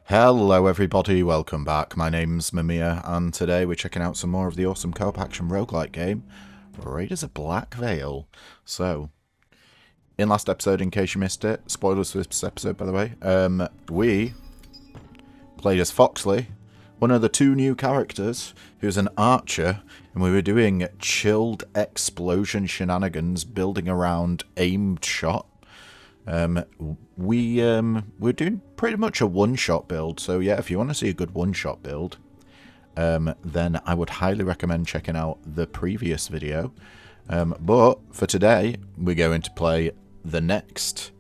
Hello everybody, welcome back. My name's Mamiya, and today we're checking out some more of the awesome co-op action roguelike game, Raiders of Blackveil. So, in last episode, in case you missed it, spoilers for this episode by the way, we played as Foxley, one of the two new characters, who's an archer, and we were doing chilled explosion shenanigans building around aimed shot. We're doing pretty much a one-shot build, so yeah, if you want to see a good one-shot build, then I would highly recommend checking out the previous video. But for today, we're going to play the next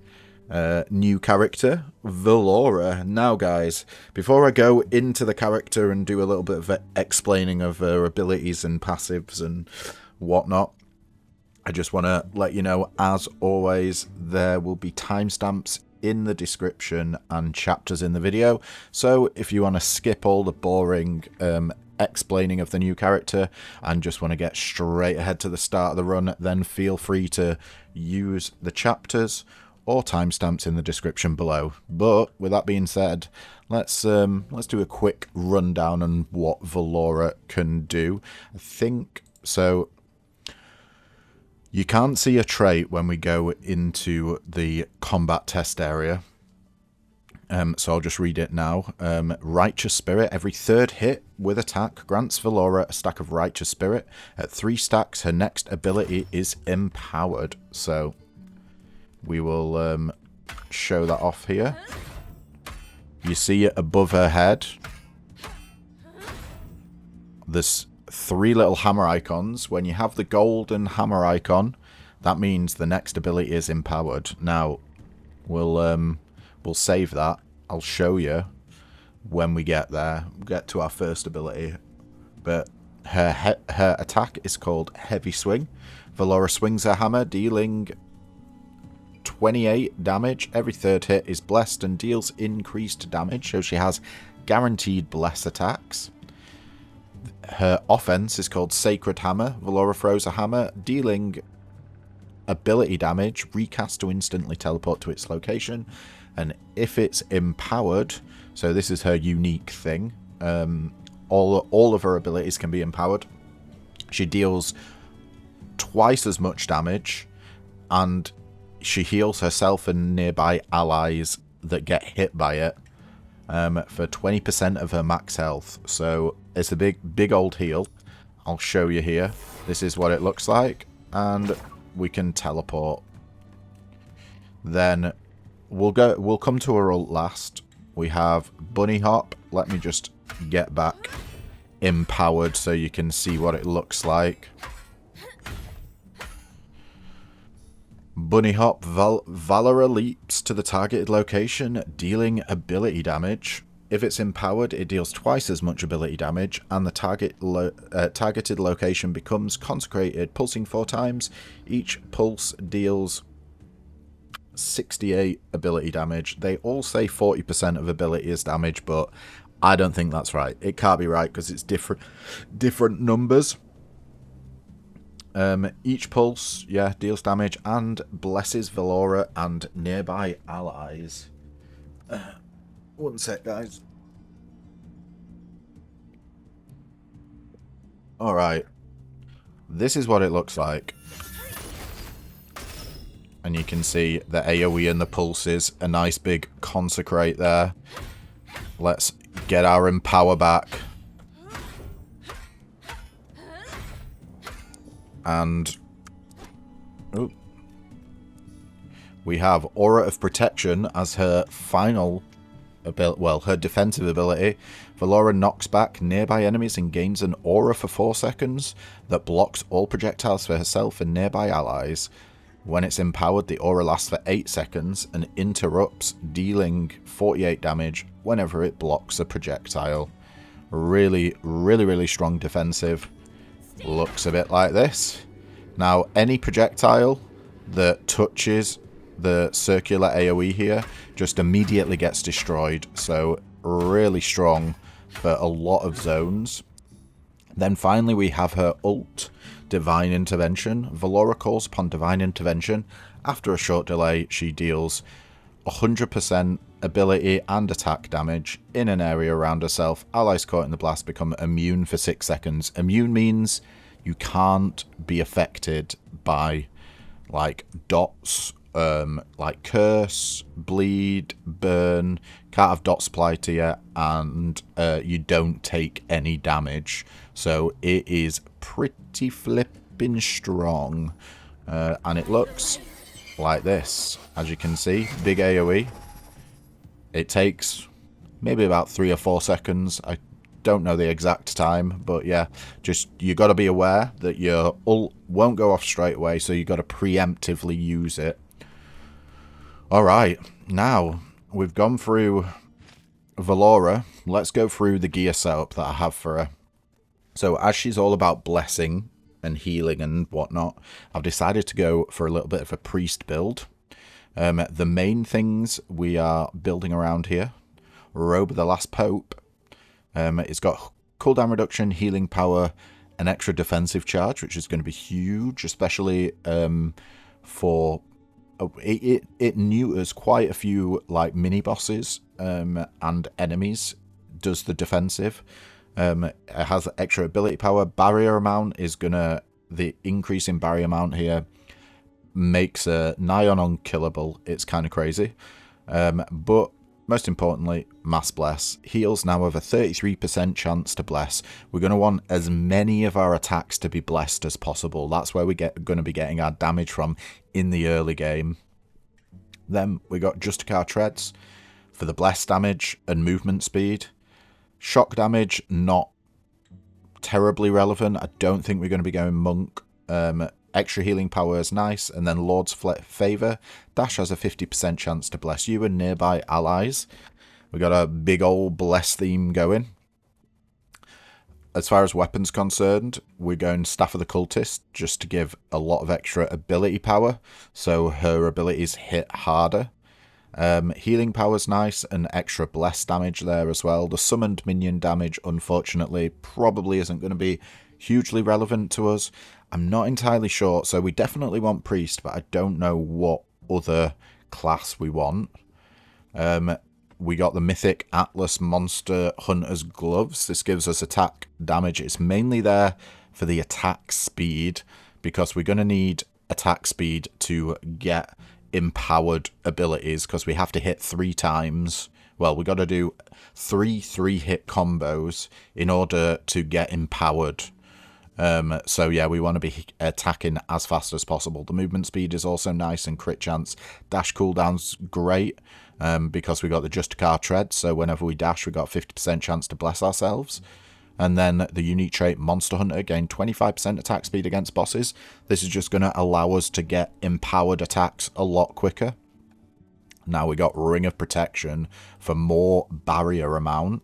new character, Valora. Now guys, before I go into the character and do a little bit of explaining of her abilities and passives and whatnot, I just want to let you know, as always, there will be timestamps in the description and chapters in the video. So if you want to skip all the boring explaining of the new character and just want to get straight ahead to the start of the run, then feel free to use the chapters or timestamps in the description below. But with that being said, let's do a quick rundown on what Valora can do. I think so. You can't see a trait when we go into the combat test area, so I'll just read it now. Righteous Spirit. Every third hit with attack grants Valora a stack of Righteous Spirit. At 3 stacks, her next ability is empowered. So we will show that off here. You see it above her head. There's 3 little hammer icons. When you have the golden hammer icon, that means the next ability is empowered. Now, we'll save that. I'll show you when we get there. We'll get to our first ability. But her attack is called Heavy Swing. Valora swings her hammer, dealing 28 damage. Every third hit is blessed and deals increased damage, so she has guaranteed bless attacks. Her offense is called Sacred Hammer. Valora throws a hammer, dealing ability damage, recast to instantly teleport to its location. And if it's empowered, so this is her unique thing, all of her abilities can be empowered. She deals twice as much damage, and she heals herself and nearby allies that get hit by it for 20% of her max health. So it's a big old heal. I'll show you here. This is what it looks like, and we can teleport. Then we'll come to her ult last. We have Bunny Hop. Let me just get back empowered so you can see what it looks like. Bunny Hop. Valora leaps to the targeted location, dealing ability damage. If it's empowered, it deals twice as much ability damage, and the targeted location becomes consecrated, pulsing 4 times. Each pulse deals 68 ability damage. They all say 40% of ability is damage, but I don't think that's right. It can't be right because it's different numbers. Each pulse, yeah, deals damage and blesses Valora and nearby allies. One sec, guys. Alright. This is what it looks like. And you can see the AoE and the pulses. A nice big consecrate there. Let's get our empower back. And ooh, we have Aura of Protection as her final ability, well, her defensive ability. Valora knocks back nearby enemies and gains an aura for 4 seconds that blocks all projectiles for herself and nearby allies. When it's empowered, the aura lasts for 8 seconds and interrupts, dealing 48 damage whenever it blocks a projectile. Really strong defensive. Looks a bit like this. Now, any projectile that touches the circular AoE here just immediately gets destroyed. So really strong for a lot of zones. Then finally we have her ult, Divine Intervention. Valora calls upon Divine Intervention. After a short delay, she deals 100% ability and attack damage in an area around herself. Allies caught in the blast become immune for 6 seconds. Immune means you can't be affected by like dots, like curse, bleed, burn. Can't have dots applied to you, and you don't take any damage. So it is pretty flipping strong, and it looks like this. As you can see, big AoE. It takes maybe about 3 or 4 seconds. I don't know the exact time, but yeah, just you got to be aware that your ult won't go off straight away, so you got to preemptively use it. Alright, now we've gone through Valora. Let's go through the gear setup that I have for her. So as she's all about blessing and healing and whatnot, I've decided to go for a little bit of a priest build. The main things we are building around here: Robe of the Last Pope. It's got cooldown reduction, healing power, an extra defensive charge, which is going to be huge, especially for... It neuters quite a few like mini bosses and enemies. Does the defensive. It has extra ability power. Barrier amount is gonna... The increase in barrier amount here makes a nigh on unkillable. It's kind of crazy. But most importantly, mass bless. Heals now have a 33% chance to bless. We're going to want as many of our attacks to be blessed as possible. That's where we're going to be getting our damage from in the early game. Then we got Justicar Treads for the bless damage and movement speed. Shock damage, not terribly relevant. I don't think we're going to be going monk. Extra healing power is nice. And then Lord's Favour. Dash has a 50% chance to bless you and nearby allies. We got a big old bless theme going. As far as weapons concerned, we're going Staff of the Cultist just to give a lot of extra ability power, so her abilities hit harder. Healing power's nice, and extra bless damage there as well. The summoned minion damage, unfortunately, probably isn't going to be hugely relevant to us. I'm not entirely sure, so we definitely want Priest, but I don't know what other class we want. We got the Mythic Atlas Monster Hunter's Gloves. This gives us attack damage. It's mainly there for the attack speed, because we're going to need attack speed to get empowered abilities, because we have to hit 3 times. Well, we got to do 3 3-hit combos in order to get empowered. So yeah, we want to be attacking as fast as possible. The movement speed is also nice, and crit chance. Dash cooldown's great, because we got the Justicar Tread, so whenever we dash we got 50% chance to bless ourselves. And then the unique trait Monster Hunter, gain 25% attack speed against bosses. This is just going to allow us to get empowered attacks a lot quicker. Now we got Ring of Protection for more barrier amount,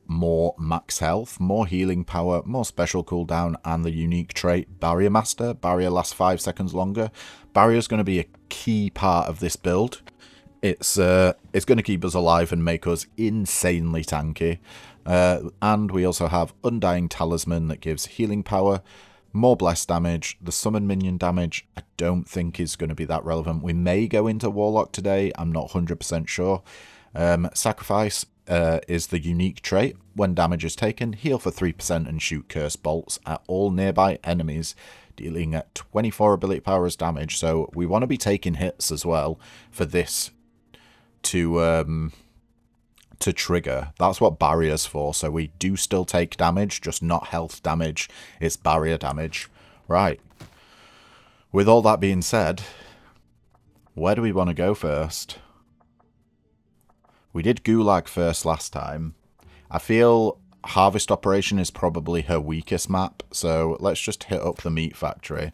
more max health, more healing power, more special cooldown, and the unique trait Barrier Master. Barrier lasts 5 seconds longer. Barrier is going to be a key part of this build. It's going to keep us alive and make us insanely tanky. And we also have Undying Talisman that gives healing power, more bless damage. The summon minion damage I don't think is going to be that relevant. We may go into Warlock today, I'm not 100% sure. Sacrifice is the unique trait. When damage is taken, heal for 3% and shoot curse bolts at all nearby enemies, dealing at 24 ability power as damage. So we want to be taking hits as well for this to trigger. That's what barrier's for. So we do still take damage, just not health damage. It's barrier damage. Right. With all that being said, where do we want to go first? We did Gulag first last time. I feel Harvest Operation is probably her weakest map, so let's just hit up the Meat Factory.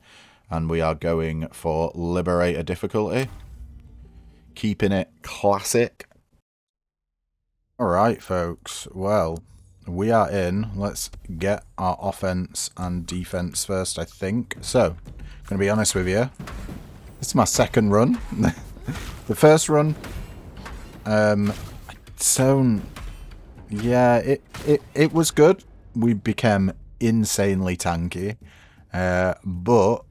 And we are going for Liberator difficulty. Keeping it classic. Alright, folks. Well, we are in. Let's get our offense and defense first, I think. So, going to be honest with you. This is my second run. The first run... So, yeah, it was good. We became insanely tanky, but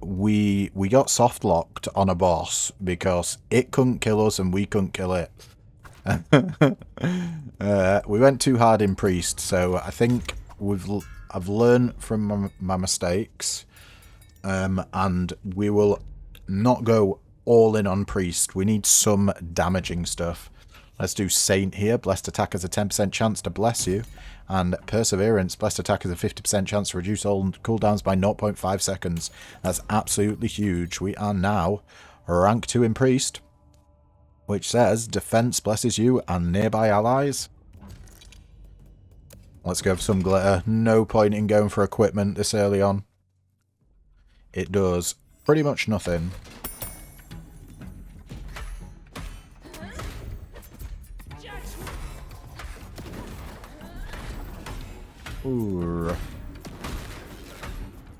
we got soft locked on a boss because it couldn't kill us and we couldn't kill it. We went too hard in Priest, so I think I've learned from my mistakes, and we will not go all in on Priest. We need some damaging stuff. Let's do Saint here. Blessed attack has a 10% chance to bless you, and Perseverance. Blessed attack has a 50% chance to reduce all cooldowns by 0.5 seconds. That's absolutely huge. We are now rank 2 in Priest, which says defense blesses you and nearby allies. Let's go for some glitter. No point in going for equipment this early on. It does pretty much nothing. Ooh.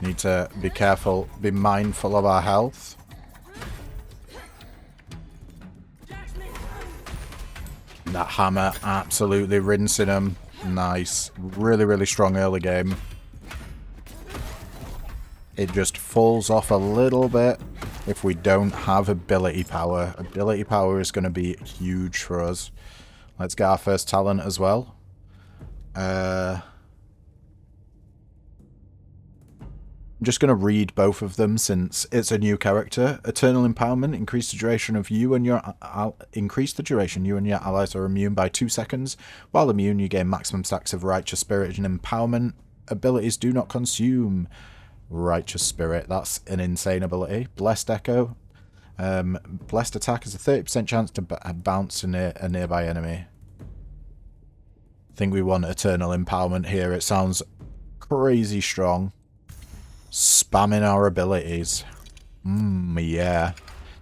Need to be careful, be mindful of our health. That hammer absolutely rinsing them. Nice. Really, really strong early game. It just falls off a little bit if we don't have ability power. Ability power is going to be huge for us. Let's get our first talent as well. I'm just going to read both of them since it's a new character. Eternal Empowerment. Increase the duration you and your allies are immune by 2 seconds. While immune, you gain maximum stacks of Righteous Spirit and Empowerment. Abilities do not consume Righteous Spirit. That's an insane ability. Blessed Echo. Blessed Attack has a 30% chance to bounce a nearby enemy. I think we want Eternal Empowerment here. It sounds crazy strong. Spamming our abilities. Yeah.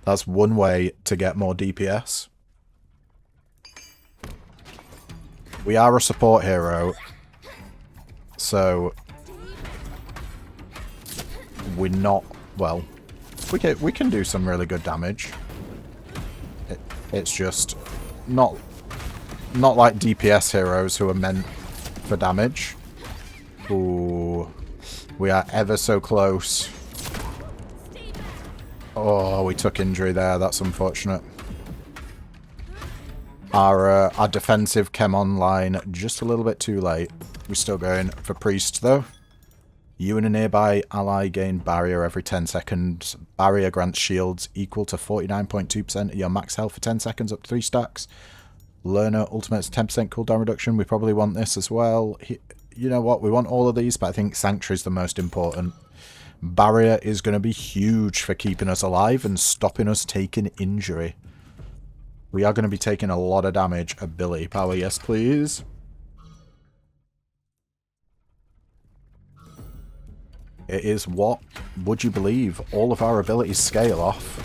That's one way to get more DPS. We are a support hero, so we're not, well, we can do some really good damage. It's just not like DPS heroes who are meant for damage. Ooh. We are ever so close. Oh, we took injury there. That's unfortunate. Our defensive came online just a little bit too late. We're still going for Priest, though. You and a nearby ally gain Barrier every 10 seconds. Barrier grants shields equal to 49.2% of your max health for 10 seconds, up to 3 stacks. Learner Ultimate's 10% cooldown reduction. We probably want this as well. You know what? We want all of these, but I think Sanctuary is the most important. Barrier is going to be huge for keeping us alive and stopping us taking injury. We are going to be taking a lot of damage. Ability power, yes please. It is what, would you believe, all of our abilities scale off.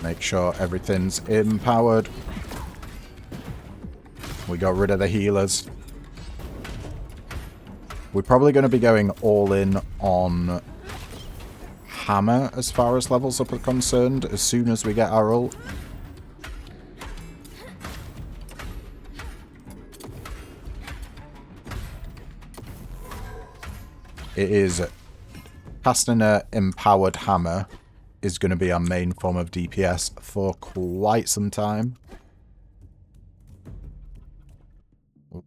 Make sure everything's empowered. We got rid of the healers. We're probably going to be going all in on Hammer as far as levels up are concerned as soon as we get our ult. It is casting an empowered hammer is going to be our main form of DPS for quite some time.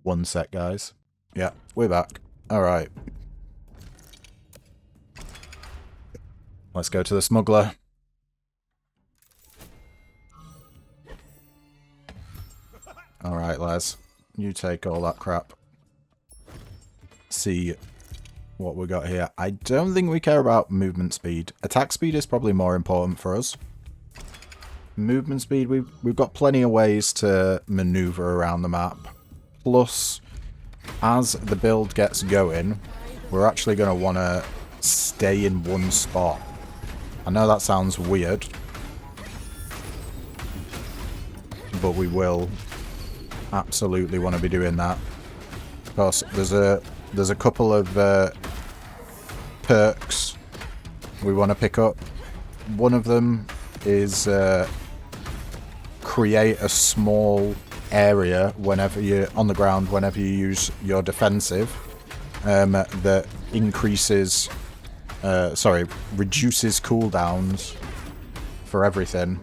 One sec, guys. Yeah, we're back. Alright. Let's go to the smuggler. Alright, Les. You take all that crap. See what we got here. I don't think we care about movement speed. Attack speed is probably more important for us. Movement speed, we've got plenty of ways to maneuver around the map. Plus, as the build gets going, we're actually going to want to stay in one spot. I know that sounds weird, but we will absolutely want to be doing that. Of course, there's a couple of perks we want to pick up. One of them is create a small area whenever you're on the ground, whenever you use your defensive. that increases, reduces cooldowns for everything,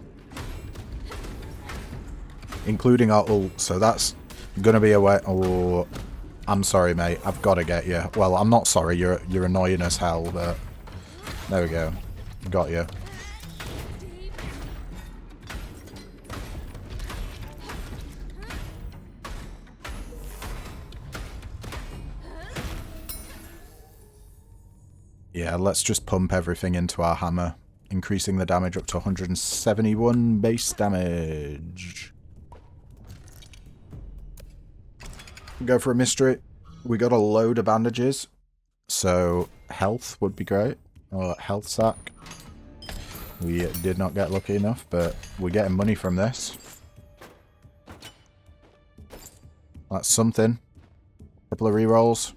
including our ult. So that's gonna be a way. Oh, I'm sorry, mate. I've got to get you. Well, I'm not sorry. You're annoying as hell, but there we go. Got you. Yeah, let's just pump everything into our hammer, increasing the damage up to 171 base damage. Go for a mystery. We got a load of bandages, so health would be great. Or health sack. We did not get lucky enough, but we're getting money from this. That's something. Couple of rerolls.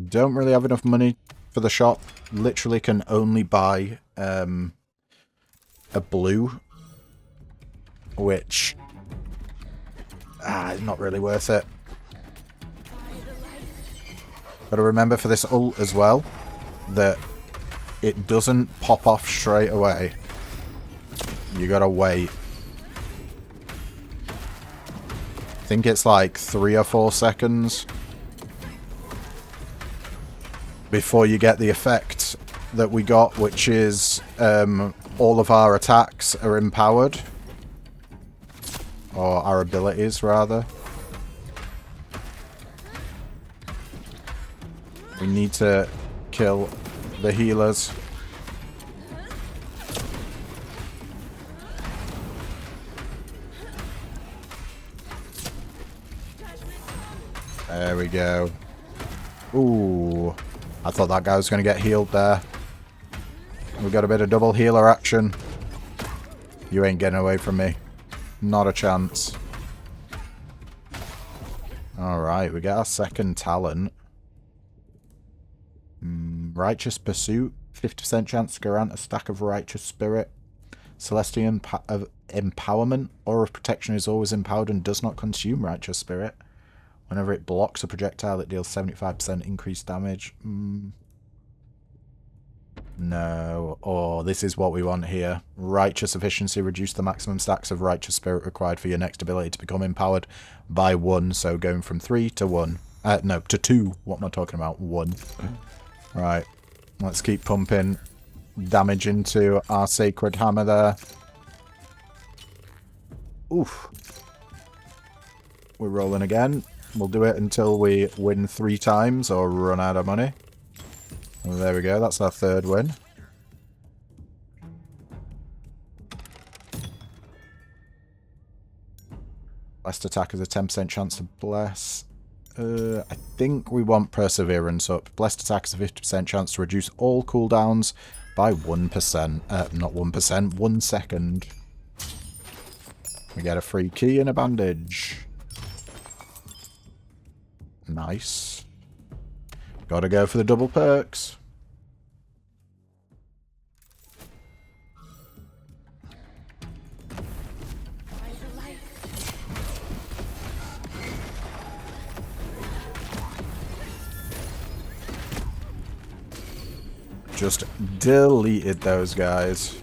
Don't really have enough money for the shop. Literally can only buy a blue, which not really worth it. Gotta remember for this ult as well that it doesn't pop off straight away. You gotta wait. I think it's like 3 or 4 seconds before you get the effect that we got, which is all of our attacks are empowered. Or our abilities, rather. We need to kill the healers. There we go. Ooh. I thought that guy was going to get healed there. We got a bit of double healer action. You ain't getting away from me. Not a chance. Alright, we get our second talent. Righteous Pursuit. 50% chance to grant a stack of Righteous Spirit. Celestial Empowerment. Aura of Protection is always empowered and does not consume Righteous Spirit. Whenever it blocks a projectile, it deals 75% increased damage. No. Oh, this is what we want here. Righteous Efficiency. Reduce the maximum stacks of Righteous Spirit required for your next ability to become empowered by 1. So going from 3 to 1. No, to 2. What am I talking about? 1. Right. Let's keep pumping damage into our Sacred Hammer there. Oof. We're rolling again. We'll do it until we win 3 times or run out of money. Well, there we go. That's our 3rd win. Blessed attack has a 10% chance to bless. I think we want Perseverance up. Blessed attack has a 50% chance to reduce all cooldowns by 1%. Not 1%, 1 second. We get a free key and a bandage. Nice. Gotta go for the double perks. Just deleted those guys.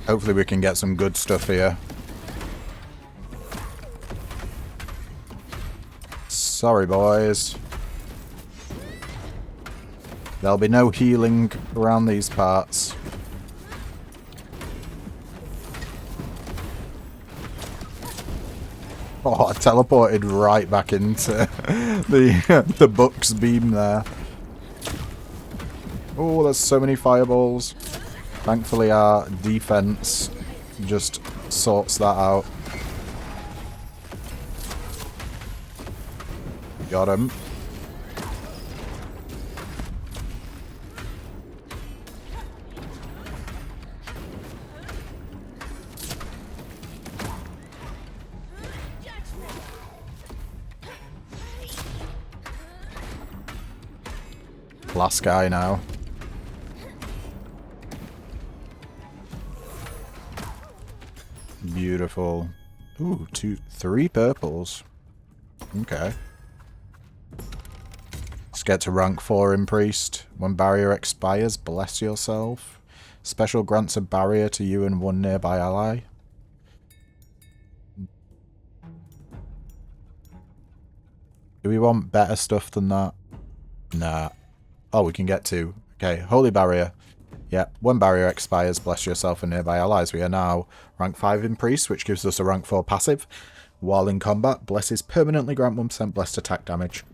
Hopefully we can get some good stuff here. Sorry, boys. There'll be no healing around these parts. Oh, I teleported right back into the Buck's beam there. Oh, there's so many fireballs. Thankfully our defense just sorts that out. Got him. Last guy now. Beautiful. Ooh, 3 purples. Okay. Let's get to rank 4 in Priest. When barrier expires, bless yourself. Special grants a barrier to you and 1 nearby ally. Do we want better stuff than that? Nah. Oh, we can get 2. Okay, Holy Barrier. Yep, when barrier expires, bless yourself and nearby allies. We are now rank 5 in Priest, which gives us a rank 4 passive. While in combat, blesses permanently grant 1% blessed attack damage.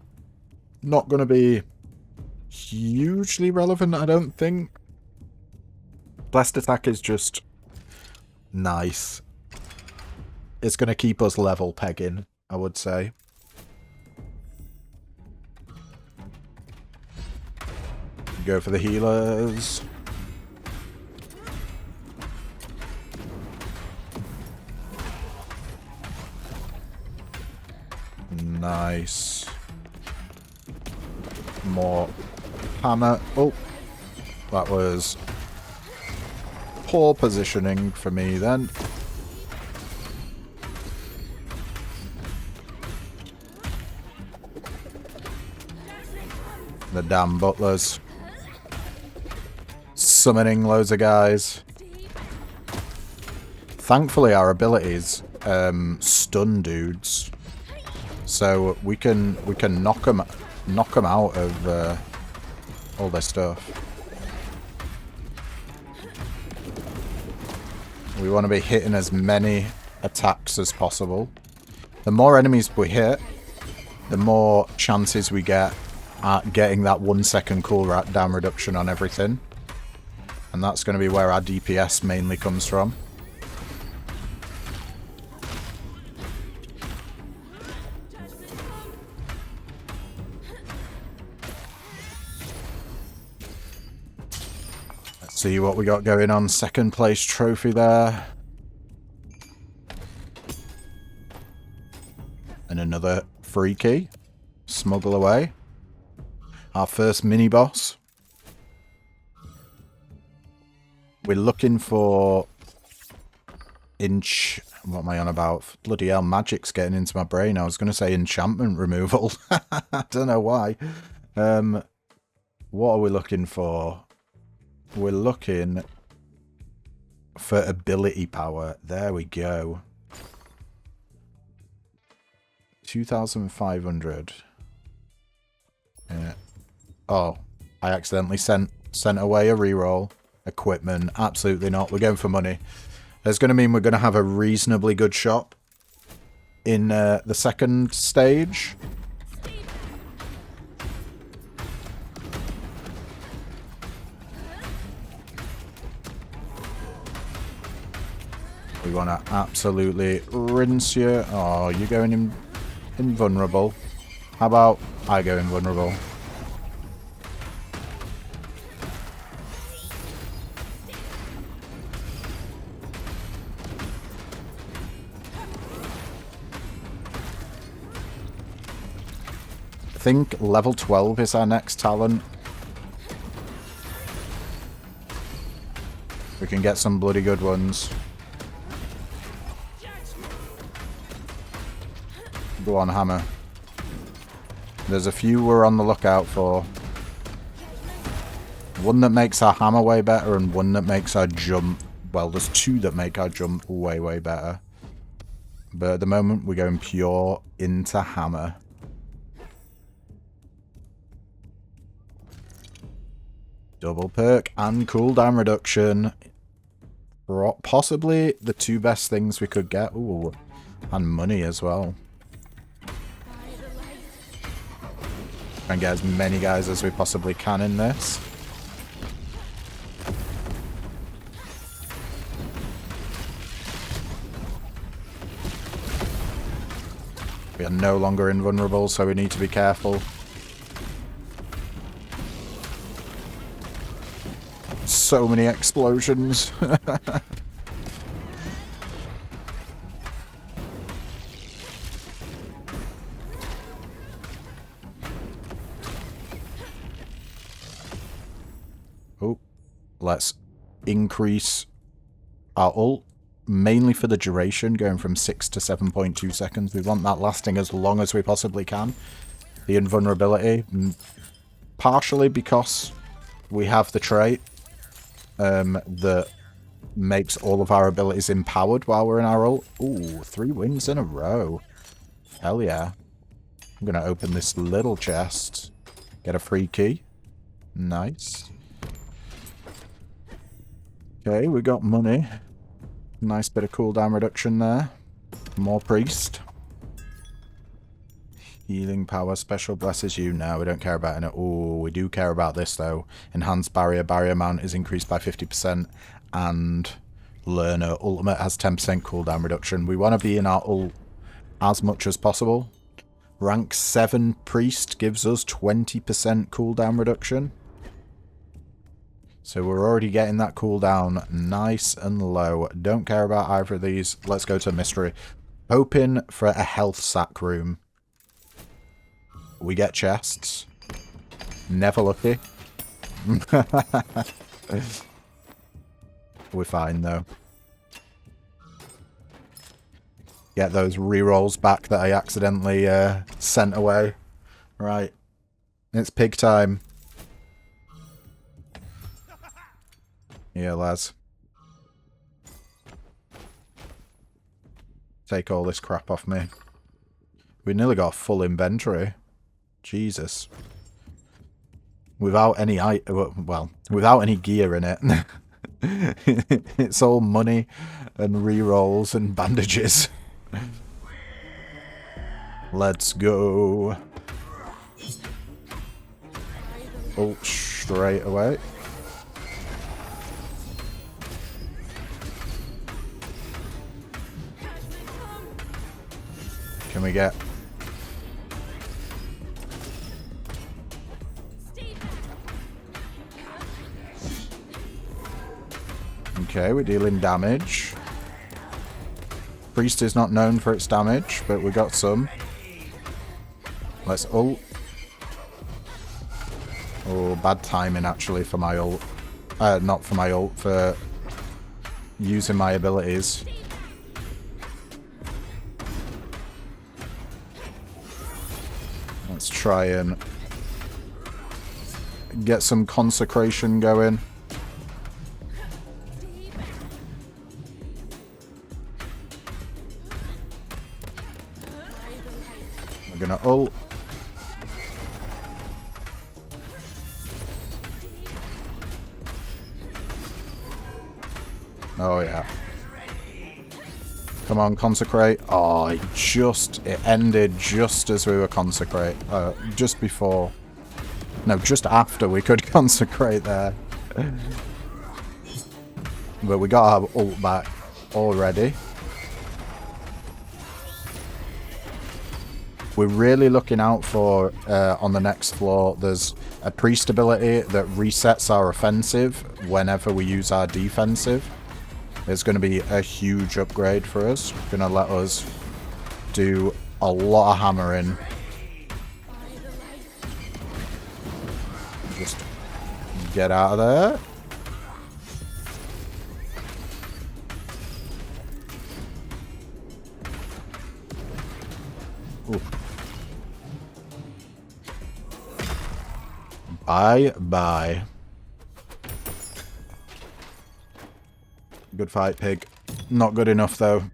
Not going to be hugely relevant, I don't think. Blessed attack is just nice. It's going to keep us level pegging, I would say. Go for the healers. Nice. More hammer. Oh, that was poor positioning for me then. The damn butlers. Summoning loads of guys. Thankfully our abilities stun dudes. So we can knock them out of all their stuff. We want to be hitting as many attacks as possible. The more enemies we hit, the more chances we get at getting that 1 second cooldown reduction on everything. And that's going to be where our DPS mainly comes from. Let's see what we got going on. 2nd place trophy there. And another free key. Smuggle away. Our first mini-boss. We're looking for... What am I on about? Bloody hell, magic's getting into my brain. I was going to say enchantment removal. I don't know why. What are we looking for? We're looking for ability power. There we go. 2,500. Yeah. Oh, I accidentally sent away a reroll. Equipment. Absolutely not. We're going for money. That's going to mean we're going to have a reasonably good shop in the 2nd stage. We want to absolutely rinse you. Oh, you're going invulnerable. How about I go invulnerable? I think level 12 is our next talent. We can get some bloody good ones. Go on, hammer. There's a few we're on the lookout for. One that makes our hammer way better and one that makes our jump... Well, there's 2 that make our jump way, way better. But at the moment, we're going pure into hammer. Double perk and cooldown reduction. Possibly the 2 best things we could get. Ooh, and money as well. And get as many guys as we possibly can in this. We are no longer invulnerable, so we need to be careful. So many explosions. Oh, let's increase our ult mainly for the duration, going from 6 to 7.2 seconds. We want that lasting as long as we possibly can. The invulnerability, partially because we have the trait that makes all of our abilities empowered while we're in our ult. Ooh, 3 wins in a row. Hell yeah. I'm going to open this little chest. Get a free key. Nice. Okay, we got money. Nice bit of cooldown reduction there. More priest. Healing power, special blesses you. No, we don't care about it. Oh, we do care about this though. Enhanced barrier. Barrier amount is increased by 50%. And learner ultimate has 10% cooldown reduction. We want to be in our ult as much as possible. Rank 7 priest gives us 20% cooldown reduction. So we're already getting that cooldown nice and low. Don't care about either of these. Let's go to mystery. Hoping for a health sack room. We get chests. Never lucky. We're fine though. Get those rerolls back that I accidentally sent away. Right. It's pig time. Yeah, lads. Take all this crap off me. We nearly got full inventory. Jesus. Without any without any gear in it. It's all money and rerolls and bandages. Let's go. Oh, straight away. Can we get... Okay, we're dealing damage. Priest is not known for its damage, but we got some. Let's ult. Oh, bad timing actually for my ult. Not for my ult, for using my abilities. Let's try and get some consecration going. We're gonna ult. Oh yeah. Come on, consecrate. Oh, it ended just as we were consecrate. Just before. No, just after we could consecrate there. But we got our ult back already. We're really looking out for, on the next floor, there's a priest ability that resets our offensive whenever we use our defensive. It's going to be a huge upgrade for us. It's going to let us do a lot of hammering. Just get out of there. Ooh. Bye-bye. Good fight, pig. Not good enough, though.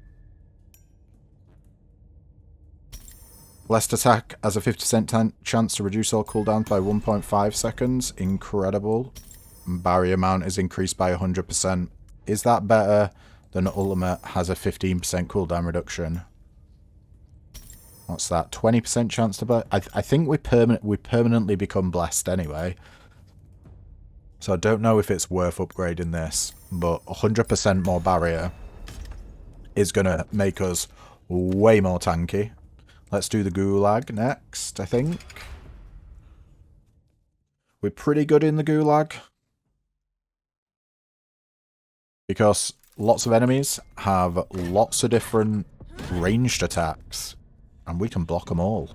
Blessed attack has a 50% chance to reduce all cooldowns by 1.5 seconds. Incredible. Barrier amount is increased by 100%. Is that better than ultimate has a 15% cooldown reduction? What's that? 20% chance to... I think we permanently become blessed anyway. So I don't know if it's worth upgrading this, but 100% more barrier is going to make us way more tanky. Let's do the gulag next, I think. We're pretty good in the gulag. Because lots of enemies have lots of different ranged attacks. And we can block them all.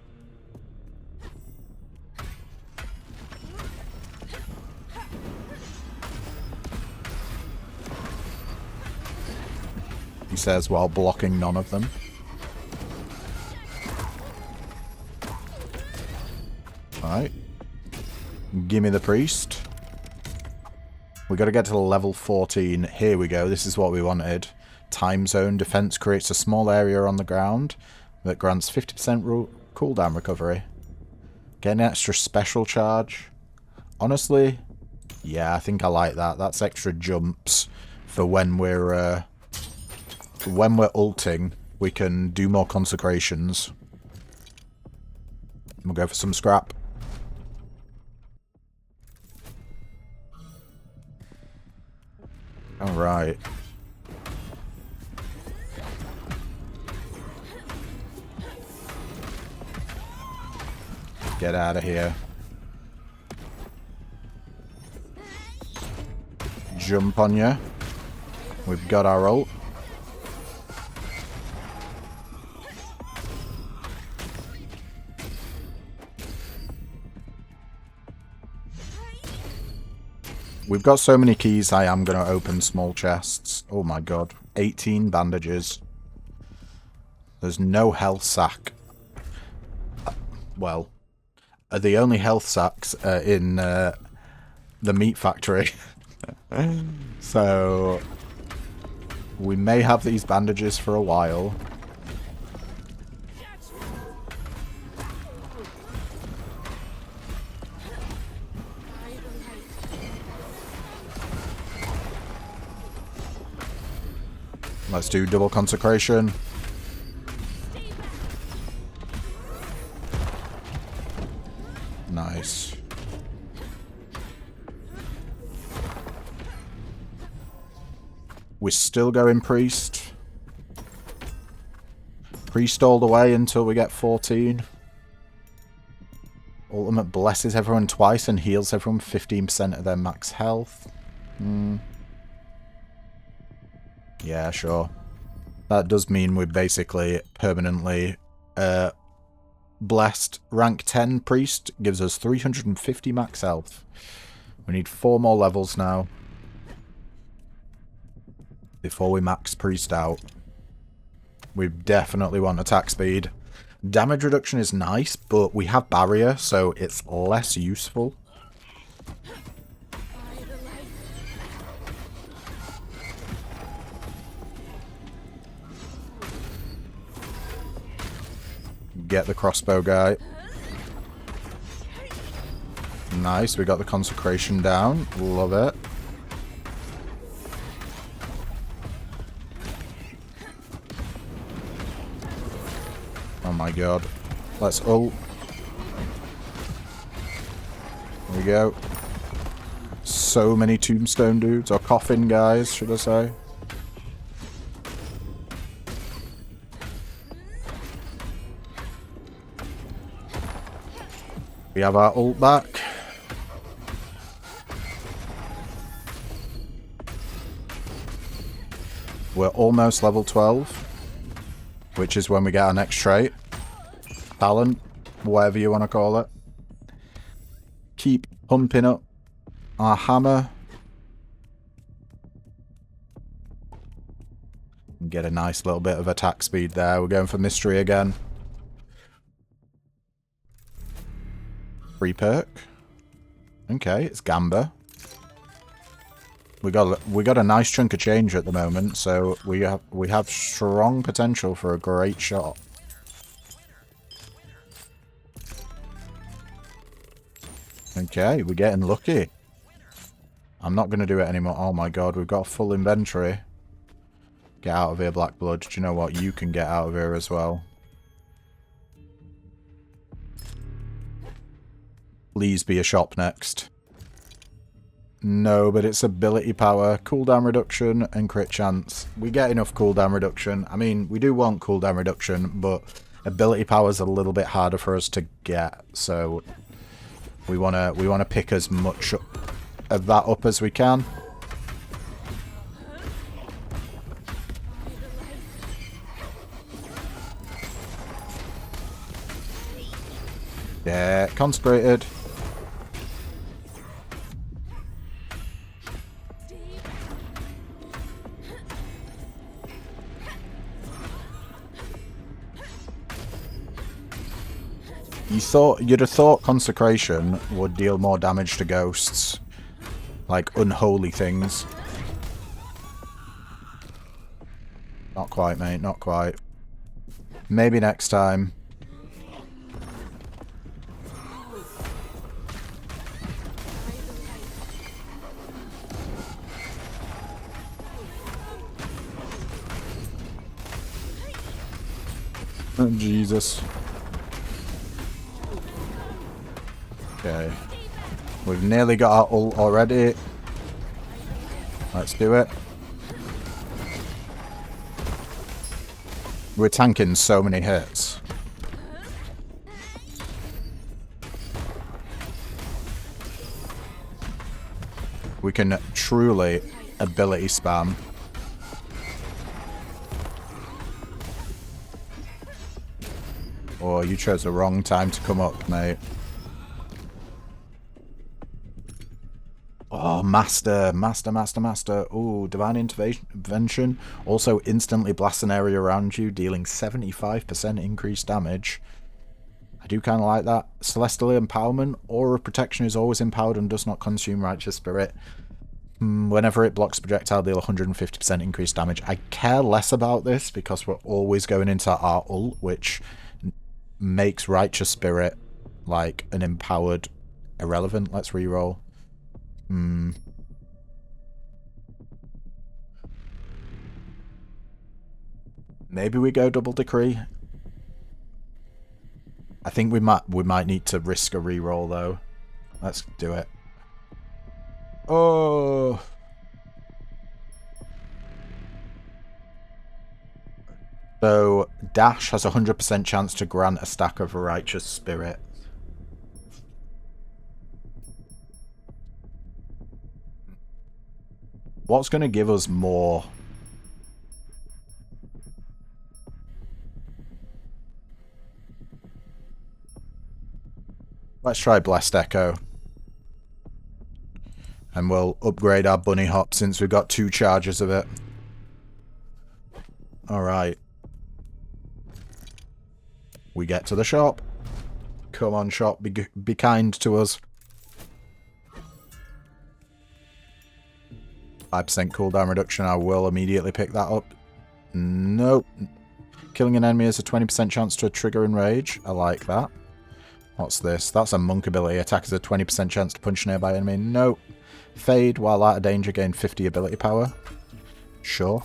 You says while blocking none of them. Alright. Give me the priest. We got to get to level 14. Here we go. This is what we wanted. Time zone defense creates a small area on the ground that grants 50% cooldown recovery. Get an extra special charge. Honestly, yeah, I think I like that. That's extra jumps for when we're ulting. We can do more consecrations. We'll go for some scrap. All right. Get out of here. Jump on you. We've got our ult. We've got so many keys, I am going to open small chests. Oh my god. 18 bandages. There's no health sack. Well, the only health sacks are in the meat factory. So, we may have these bandages for a while. Let's do double consecration. Nice. We're still going priest. Priest all the way until we get 14. Ultimate blesses everyone twice and heals everyone 15% of their max health. Yeah, sure. That does mean we're basically permanently blessed. Rank 10 priest gives us 350 max health. We need 4 more levels now before we max priest out. We definitely want attack speed. Damage reduction is nice, but we have barrier, so it's less useful. Get the crossbow guy. Nice, we got the consecration down. Love it. Oh my god. Let's ult. There we go. So many tombstone dudes, or coffin guys, should I say. We have our ult back. We're almost level 12, which is when we get our next trait. Talent, whatever you want to call it. Keep pumping up our hammer. Get a nice little bit of attack speed there. We're going for mystery again. Free perk. Okay, it's Gamba. We got a nice chunk of change at the moment, so we have strong potential for a great shot. Okay, we're getting lucky. I'm not going to do it anymore. Oh my god, we've got a full inventory. Get out of here, Blackblood. Do you know what? You can get out of here as well. Please be a shop next. No, but it's ability power, cooldown reduction, and crit chance. We get enough cooldown reduction. I mean, we do want cooldown reduction, but ability power is a little bit harder for us to get. So we wanna pick as much of that up as we can. Yeah, consecrated. you'd have thought Consecration would deal more damage to ghosts, like unholy things. Not quite, mate, not quite. Maybe next time. Oh, Jesus. Okay. We've nearly got our ult already. Let's do it. We're tanking so many hits. We can truly ability spam. Oh, you chose the wrong time to come up, mate. Oh, Master. Oh, Divine Intervention. Also instantly blasts an area around you, dealing 75% increased damage. I do kind of like that. Celestial Empowerment. Aura Protection is always empowered and does not consume Righteous Spirit. Whenever it blocks projectile, deal 150% increased damage. I care less about this because we're always going into our ult, which makes Righteous Spirit like an empowered irrelevant. Let's reroll. Maybe we go double decree. I think we might need to risk a reroll though. Let's do it. Oh. So Dash has a 100% chance to grant a stack of Righteous Spirit. What's going to give us more? Let's try Blessed Echo. And we'll upgrade our Bunny Hop since we've got 2 charges of it. Alright. We get to the shop. Come on, shop. Be kind to us. 5% cooldown reduction. I will immediately pick that up. Nope. Killing an enemy has a 20% chance to trigger Enrage. I like that. What's this? That's a monk ability. Attack has a 20% chance to punch a nearby enemy. Nope. Fade while out of danger. Gain 50 ability power. Sure.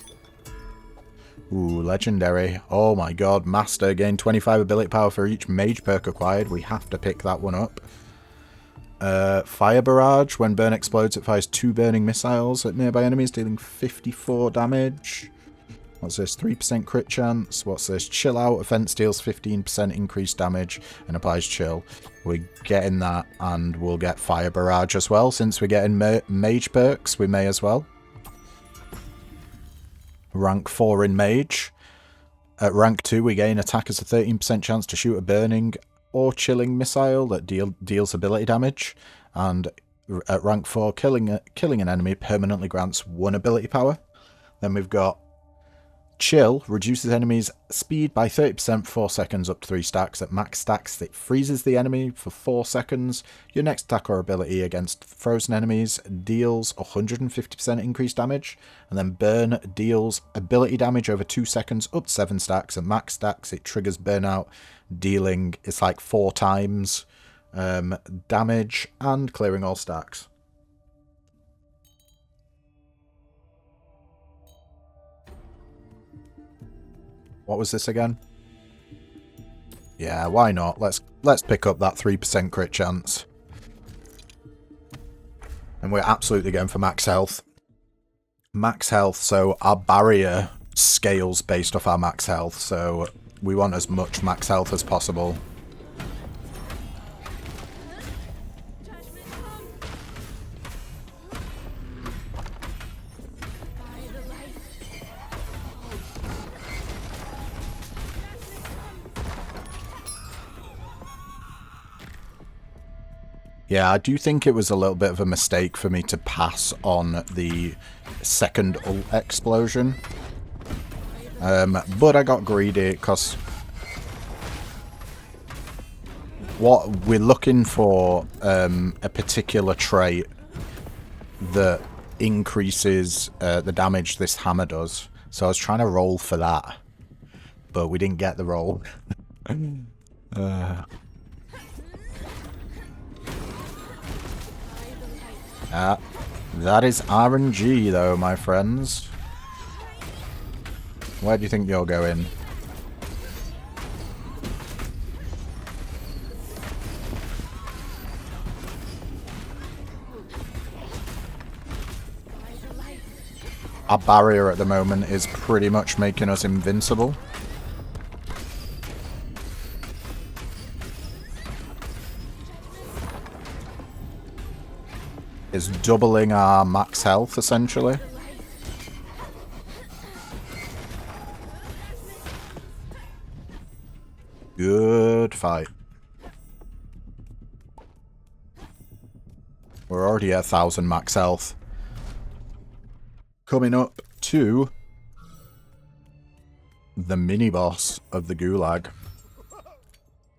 Ooh, legendary. Oh my god. Master. Gain 25 ability power for each mage perk acquired. We have to pick that one up. Fire Barrage. When burn explodes, it fires 2 burning missiles at nearby enemies, dealing 54 damage. What's this? 3% crit chance. What's this? Chill Out. Offense deals 15% increased damage and applies chill. We're getting that, and we'll get Fire Barrage as well. Since we're getting mage perks, we may as well. Rank 4 in mage. At rank 2, we gain attack as a 13% chance to shoot a burning or chilling missile that deals ability damage, and at rank 4, killing an enemy permanently grants 1 ability power. Then we've got Chill, reduces enemies' speed by 30% for 4 seconds up to 3 stacks. At max stacks, it freezes the enemy for 4 seconds. Your next attack or ability against frozen enemies deals 150% increased damage. And then Burn deals ability damage over 2 seconds up to 7 stacks. At max stacks, it triggers Burnout, dealing, it's like 4 times damage and clearing all stacks. What was this again? Yeah, why not? Let's pick up that 3% crit chance. And we're absolutely going for max health. Max health, so our barrier scales based off our max health, so we want as much max health as possible. Yeah, I do think it was a little bit of a mistake for me to pass on the second ult explosion. But I got greedy because what we're looking for, a particular trait that increases the damage this hammer does. So I was trying to roll for that, but we didn't get the roll. That is RNG though, my friends. Where do you think you're going? Our barrier at the moment is pretty much making us invincible. It's doubling our max health, essentially. Good fight. We're already at 1,000 max health. Coming up to the mini-boss of the Gulag,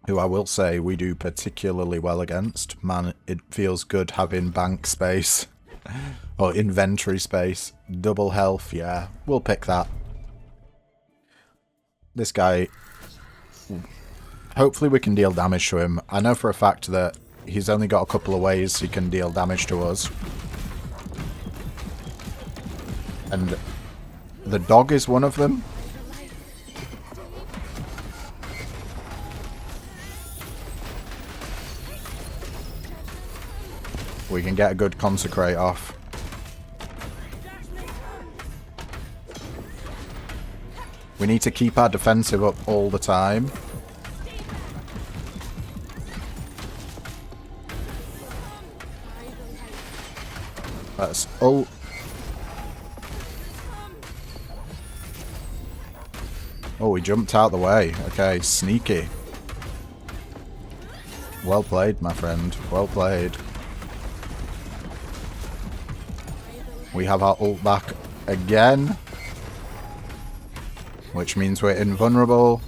who I will say we do particularly well against. Man, it feels good having bank space, or inventory space. Double health, yeah, we'll pick that. This guy, hopefully we can deal damage to him. I know for a fact that he's only got a couple of ways he can deal damage to us. And the dog is one of them. We can get a good consecrate off. We need to keep our defensive up all the time. Let's ult. Oh, he jumped out the way. Okay, sneaky. Well played, my friend. Well played. We have our ult back again, which means we're invulnerable.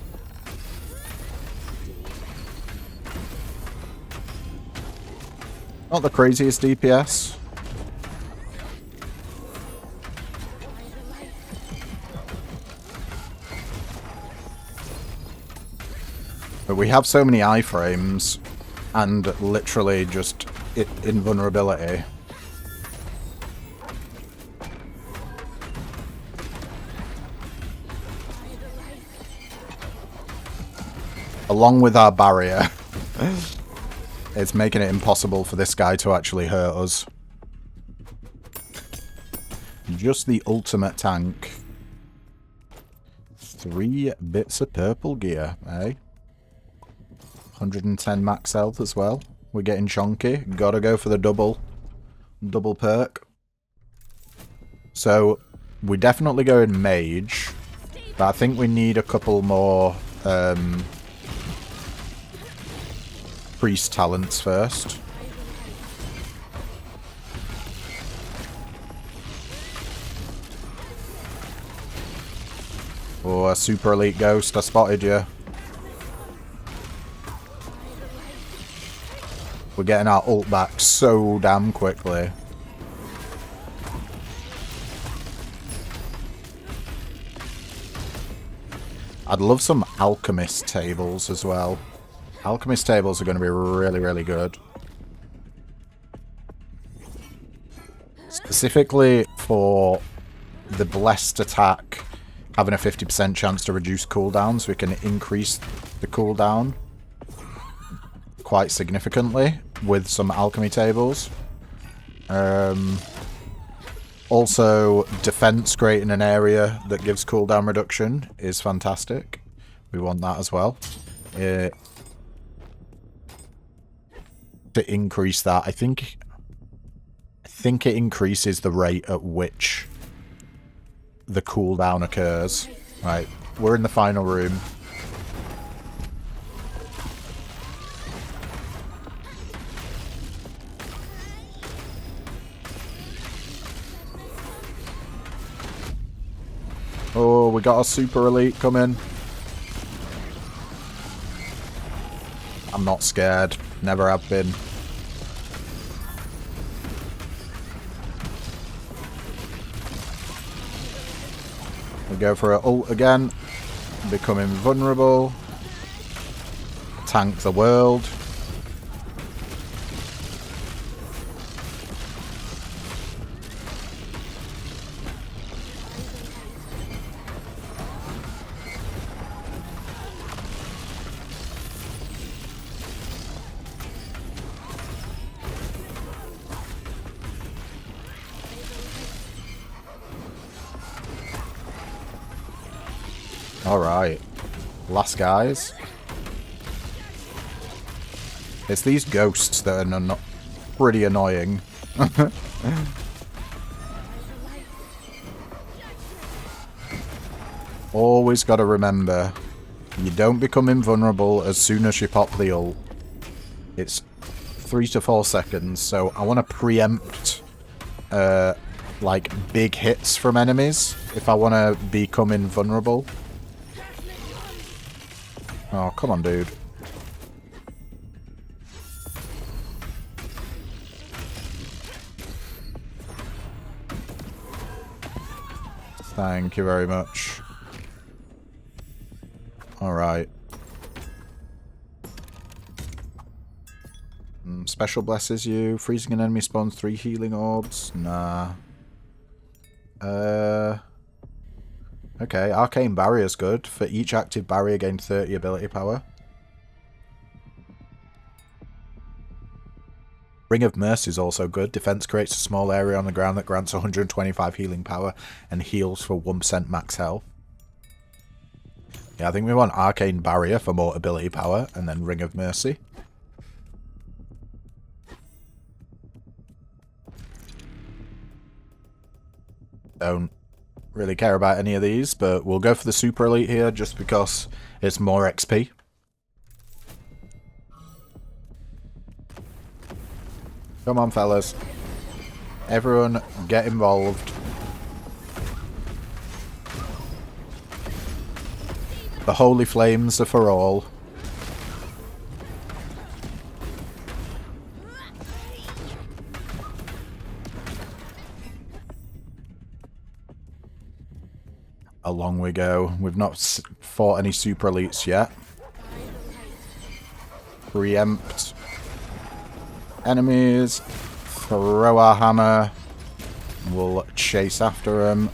Not the craziest DPS. But we have so many iframes and literally just invulnerability. Along with our barrier, it's making it impossible for this guy to actually hurt us. Just the ultimate tank. 3 bits of purple gear, eh? 110 max health as well. We're getting chonky. Gotta go for the double perk. So, we're definitely going mage. But I think we need a couple more priest talents first. Oh, a super elite ghost. I spotted you. We're getting our ult back so damn quickly. I'd love some alchemist tables as well. Alchemist tables are going to be really, really good. Specifically for the blessed attack, having a 50% chance to reduce cooldown, so we can increase the cooldown quite significantly with some alchemy tables. Also, defense creating an area that gives cooldown reduction is fantastic. We want that as well. To increase that, I think it increases the rate at which the cooldown occurs. Right, we're in the final room. Oh, we got a super elite coming. I'm not scared. Never have been. We go for an ult again. Become invulnerable. Tank the world. Alright. Last guys. It's these ghosts that are not pretty annoying. Always gotta remember, you don't become invulnerable as soon as you pop the ult. It's 3 to 4 seconds, so I want to preempt like big hits from enemies if I want to become invulnerable. Oh, come on, dude. Thank you very much. Alright. Special blesses you. Freezing an enemy spawns 3 healing orbs. Nah. Okay, Arcane Barrier's good. For each active barrier, gain 30 ability power. Ring of Mercy is also good. Defense creates a small area on the ground that grants 125 healing power and heals for 1% max health. Yeah, I think we want Arcane Barrier for more ability power, and then Ring of Mercy. Don't really care about any of these, but we'll go for the Super Elite here just because it's more XP. Come on, fellas. Everyone get involved. The holy flames are for all. Along we go. We've not fought any super elites yet. Preempt enemies. Throw our hammer. We'll chase after them.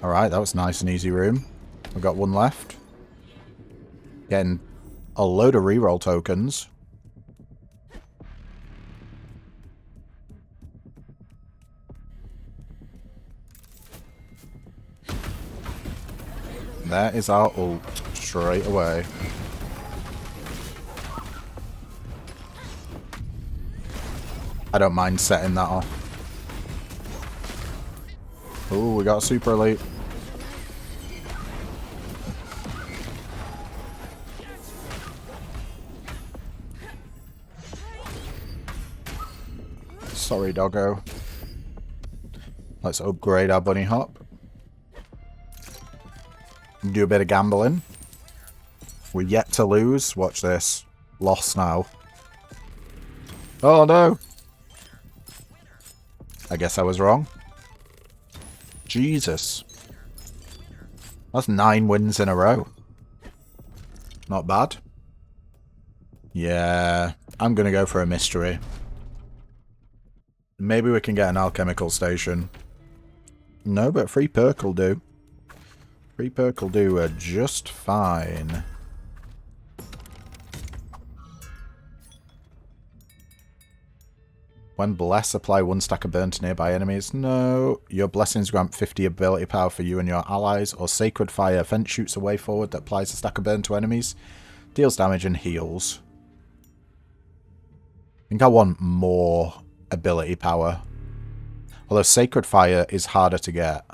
Alright, that was nice and easy room. We've got one left. Getting a load of reroll tokens. That is our ult straight away. I don't mind setting that off. Ooh, we got a super elite. Sorry, doggo. Let's upgrade our bunny hop. Do a bit of gambling. We're yet to lose. Watch this. Lost now. Oh no! I guess I was wrong. Jesus. That's 9 wins in a row. Not bad. Yeah, I'm gonna go for a mystery. Maybe we can get an alchemical station. No, but free perk will do. Free perk will do just fine. When bless, apply 1 stack of burn to nearby enemies. No. Your blessings grant 50 ability power for you and your allies. Or sacred fire. Fence shoots a way forward that applies a stack of burn to enemies. Deals damage and heals. I think I want more ability power. Although sacred fire is harder to get.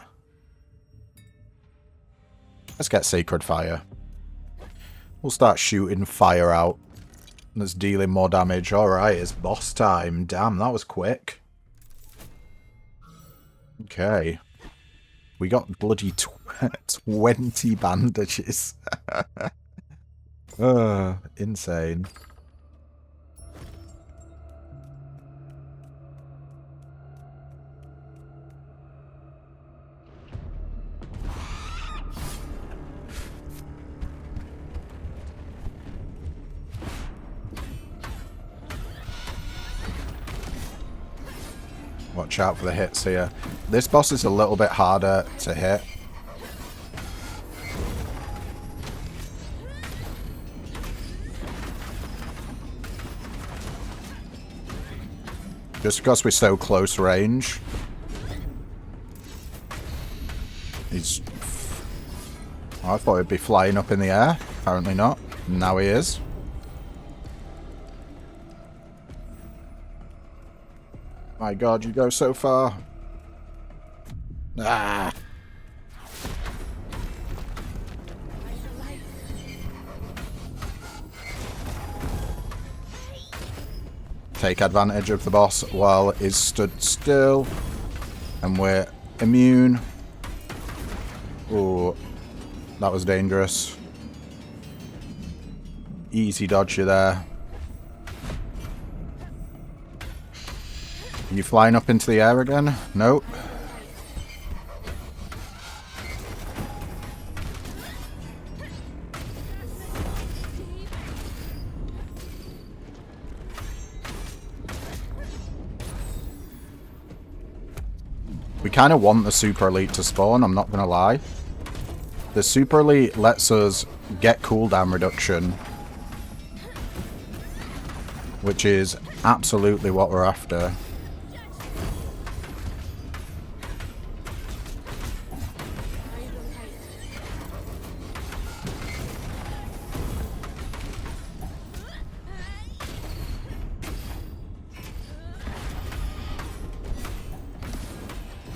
Let's get sacred fire. We'll start shooting fire out. That's dealing more damage. Alright, it's boss time. Damn, that was quick. Okay. We got bloody 20 bandages. Insane. Watch out for the hits here. This boss is a little bit harder to hit. Just because we're so close range. He's... Oh, I thought he'd be flying up in the air. Apparently not. Now he is. My god, you go so far. Ah! Take advantage of the boss while he's stood still. And we're immune. Oh, that was dangerous. Easy dodge you there. Are you flying up into the air again? Nope. We kind of want the Super Elite to spawn, I'm not going to lie. The Super Elite lets us get cooldown reduction, which is absolutely what we're after.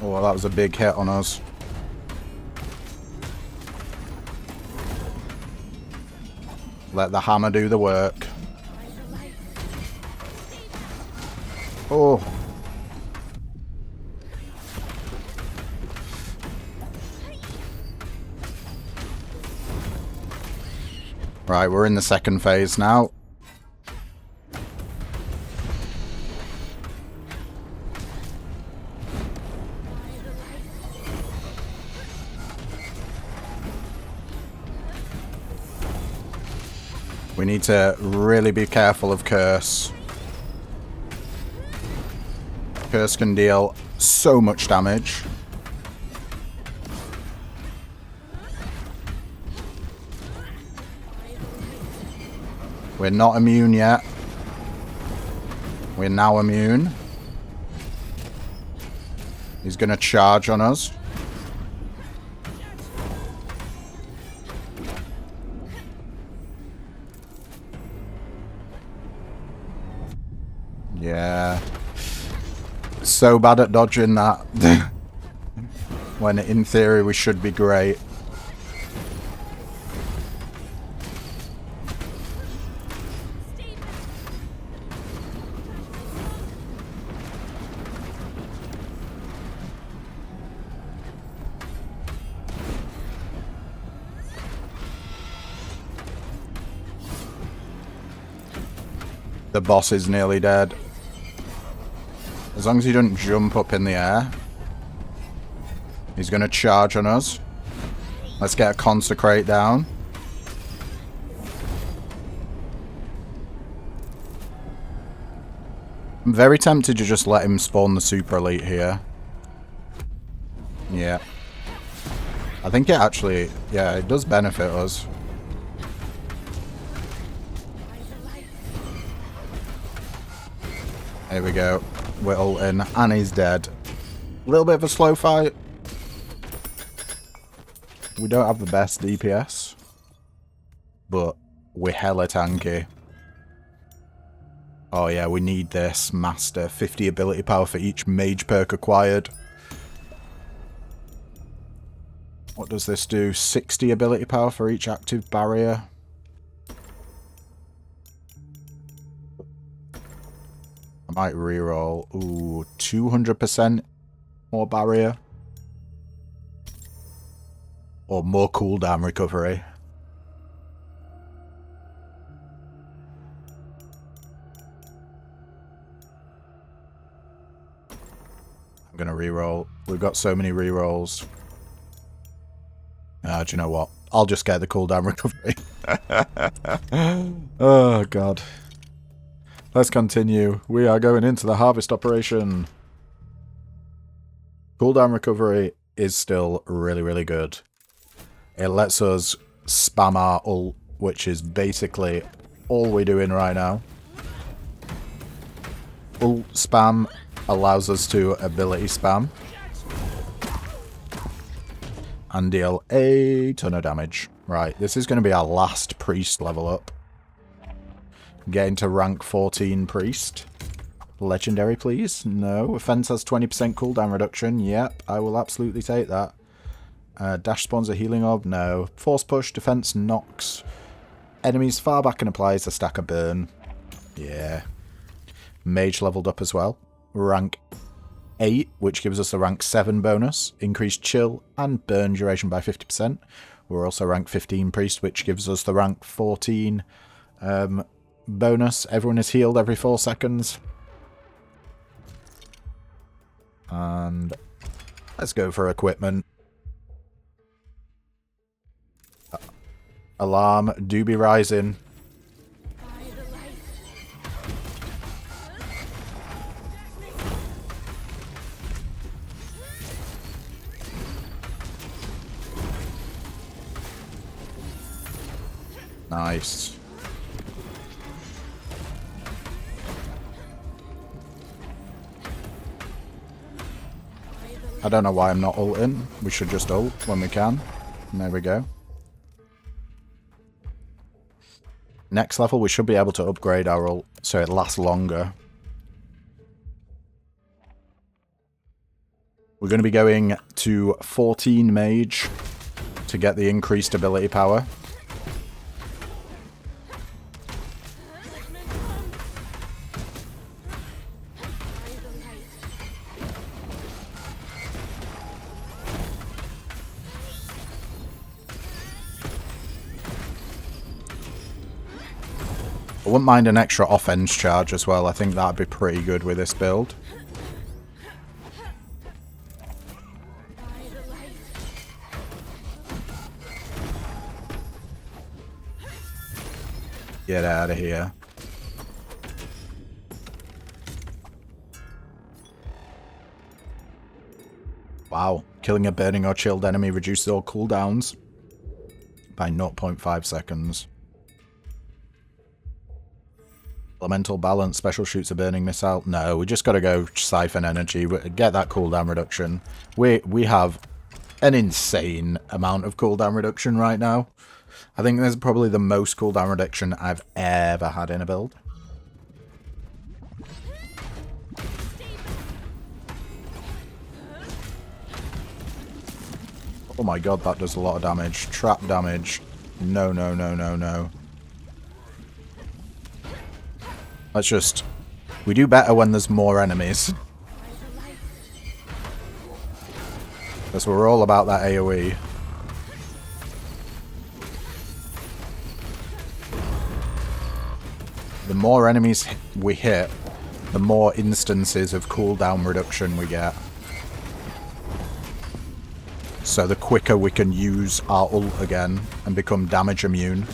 Oh, well, that was a big hit on us. Let the hammer do the work. Oh. Right, we're in the second phase now. We need to really be careful of Curse. Curse can deal so much damage. We're not immune yet. We're now immune. He's going to charge on us. Yeah. So bad at dodging that. When in theory we should be great. The boss is nearly dead. As long as he doesn't jump up in the air. He's going to charge on us. Let's get a Consecrate down. I'm very tempted to just let him spawn the Super Elite here. Yeah. I think it actually, yeah, it does benefit us. Here we go. We're ulting, and he's dead. A little bit of a slow fight. We don't have the best DPS, but we're hella tanky. Oh yeah, we need this Master. 50 ability power for each mage perk acquired. What does this do? 60 ability power for each active barrier. I might reroll. Ooh, 200% more barrier. Or more cooldown recovery. I'm going to reroll. We've got so many rerolls. Do you know what? I'll just get the cooldown recovery. Oh, God. Let's continue. We are going into the harvest operation. Cooldown recovery is still really, really good. It lets us spam our ult, which is basically all we're doing right now. Ult spam allows us to ability spam. And deal a ton of damage. Right, this is going to be our last priest level up. Getting to rank 14 priest. Legendary, please. No. Offense has 20% cooldown reduction. Yep, I will absolutely take that. Dash spawns a healing orb. No. Force push, defense knocks enemies far back and applies a stack of burn. Yeah. Mage leveled up as well. Rank 8, which gives us a rank 7 bonus. Increased chill and burn duration by 50%. We're also rank 15 priest, which gives us the rank 14 bonus. Everyone is healed every 4 seconds. And let's go for equipment. Alarm, do be rising. Nice. I don't know why I'm not ulting. We should just ult when we can. And there we go. Next level, we should be able to upgrade our ult so it lasts longer. We're going to be going to 14 mage to get the increased ability power. I wouldn't mind an extra offense charge as well. I think that'd be pretty good with this build. Get out of here. Wow. Killing a burning or chilled enemy reduces all cooldowns by 0.5 seconds. Elemental balance, special shoots a burning missile. No, we just got to go siphon energy, get that cooldown reduction. We have an insane amount of cooldown reduction right now. I think there's probably the most cooldown reduction I've ever had in a build. Oh my god, that does a lot of damage. Trap damage. No, no, no, no, no. Let's just... We do better when there's more enemies. Because we're all about that AoE. The more enemies we hit, the more instances of cooldown reduction we get. So the quicker we can use our ult again and become damage immune.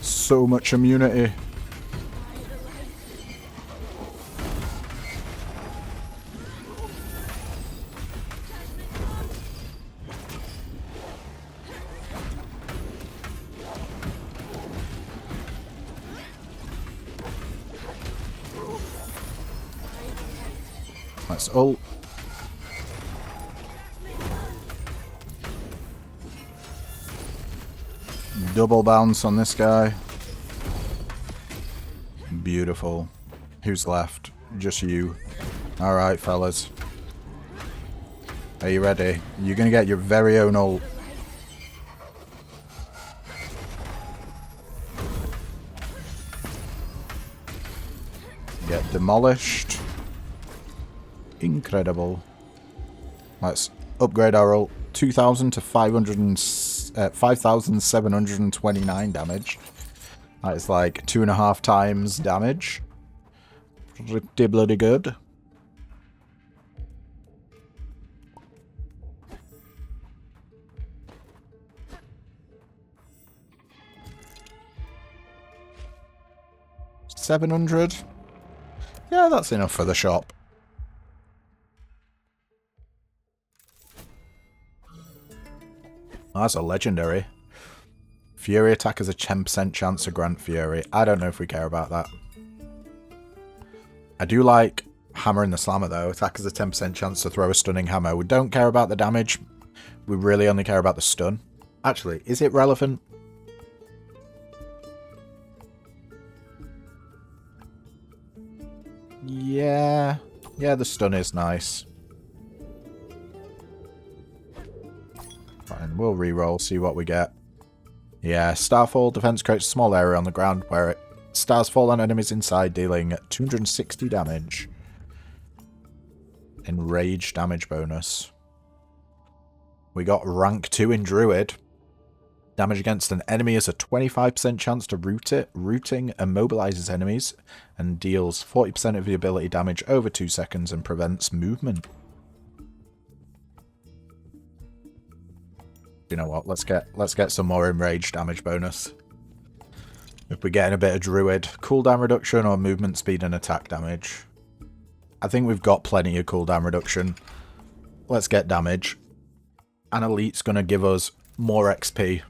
So much immunity. Let's ult. Double bounce on this guy. Beautiful. Who's left? Just you. Alright, fellas. Are you ready? You're gonna get your very own ult. Get demolished. Incredible. Let's upgrade our ult. 2,000 to 5,729 damage. That is like 2.5 times damage. Pretty bloody good. 700. Yeah, that's enough for the shop. Oh, that's a legendary. Fury attack has a 10% chance to grant Fury. I don't know if we care about that. I do like Hammer in the Slammer though. Attack has a 10% chance to throw a stunning hammer. We don't care about the damage. We really only care about the stun. Actually, is it relevant? Yeah. Yeah, the stun is nice. Fine, we'll reroll, see what we get. Yeah, Starfall defense creates a small area on the ground where stars fall on enemies inside, dealing 260 damage. Enrage damage bonus. We got rank 2 in Druid. Damage against an enemy has a 25% chance to root it. Rooting immobilizes enemies and deals 40% of the ability damage over 2 seconds and prevents movement. You know what? Let's get some more enrage damage bonus. If we're getting a bit of Druid, cooldown reduction or movement speed and attack damage. I think we've got plenty of cooldown reduction. Let's get damage. And Elite's gonna give us more XP.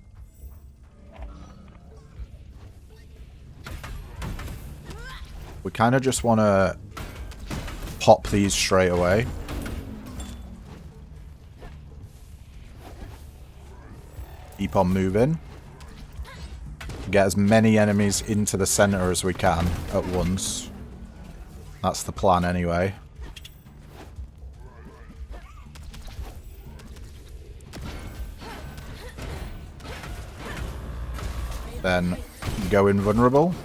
We kind of just want to pop these straight away. Keep on moving. Get as many enemies into the center as we can at once. That's the plan anyway. Then go invulnerable.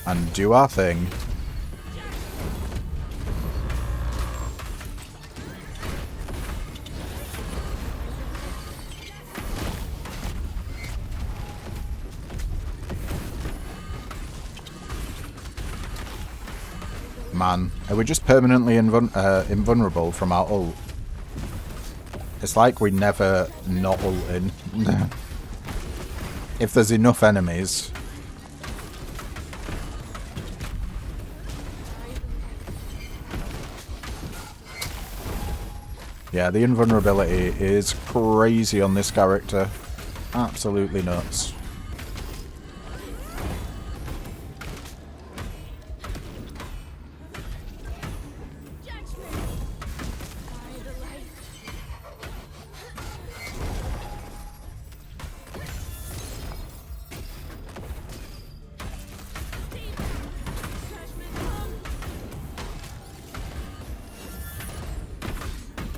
And do our thing. Man, are we just permanently invulnerable from our ult? It's like we never not ulting. If there's enough enemies. Yeah, the invulnerability is crazy on this character. Absolutely nuts.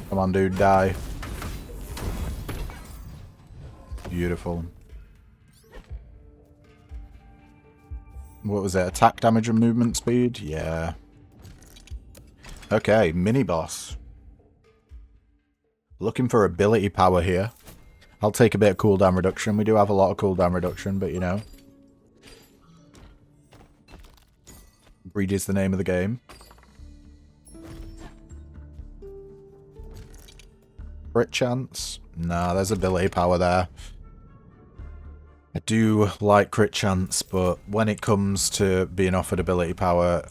Come on, dude, die. Beautiful. What was it? Attack damage and movement speed? Yeah. Okay, mini-boss. Looking for ability power here. I'll take a bit of cooldown reduction. We do have a lot of cooldown reduction, but you know. Greed is the name of the game. Crit chance? Nah, there's ability power there. I do like crit chance, but when it comes to being offered ability power,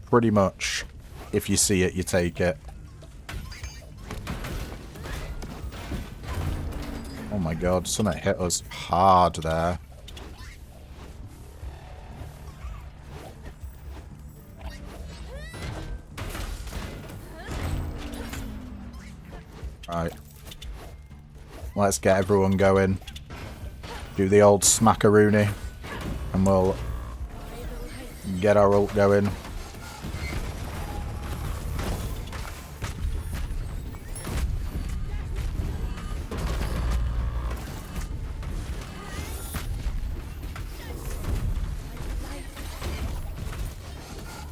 pretty much if you see it, you take it. Oh my god, something hit us hard there. Right. Let's get everyone going. Do the old smackaroony. And we'll get our ult going.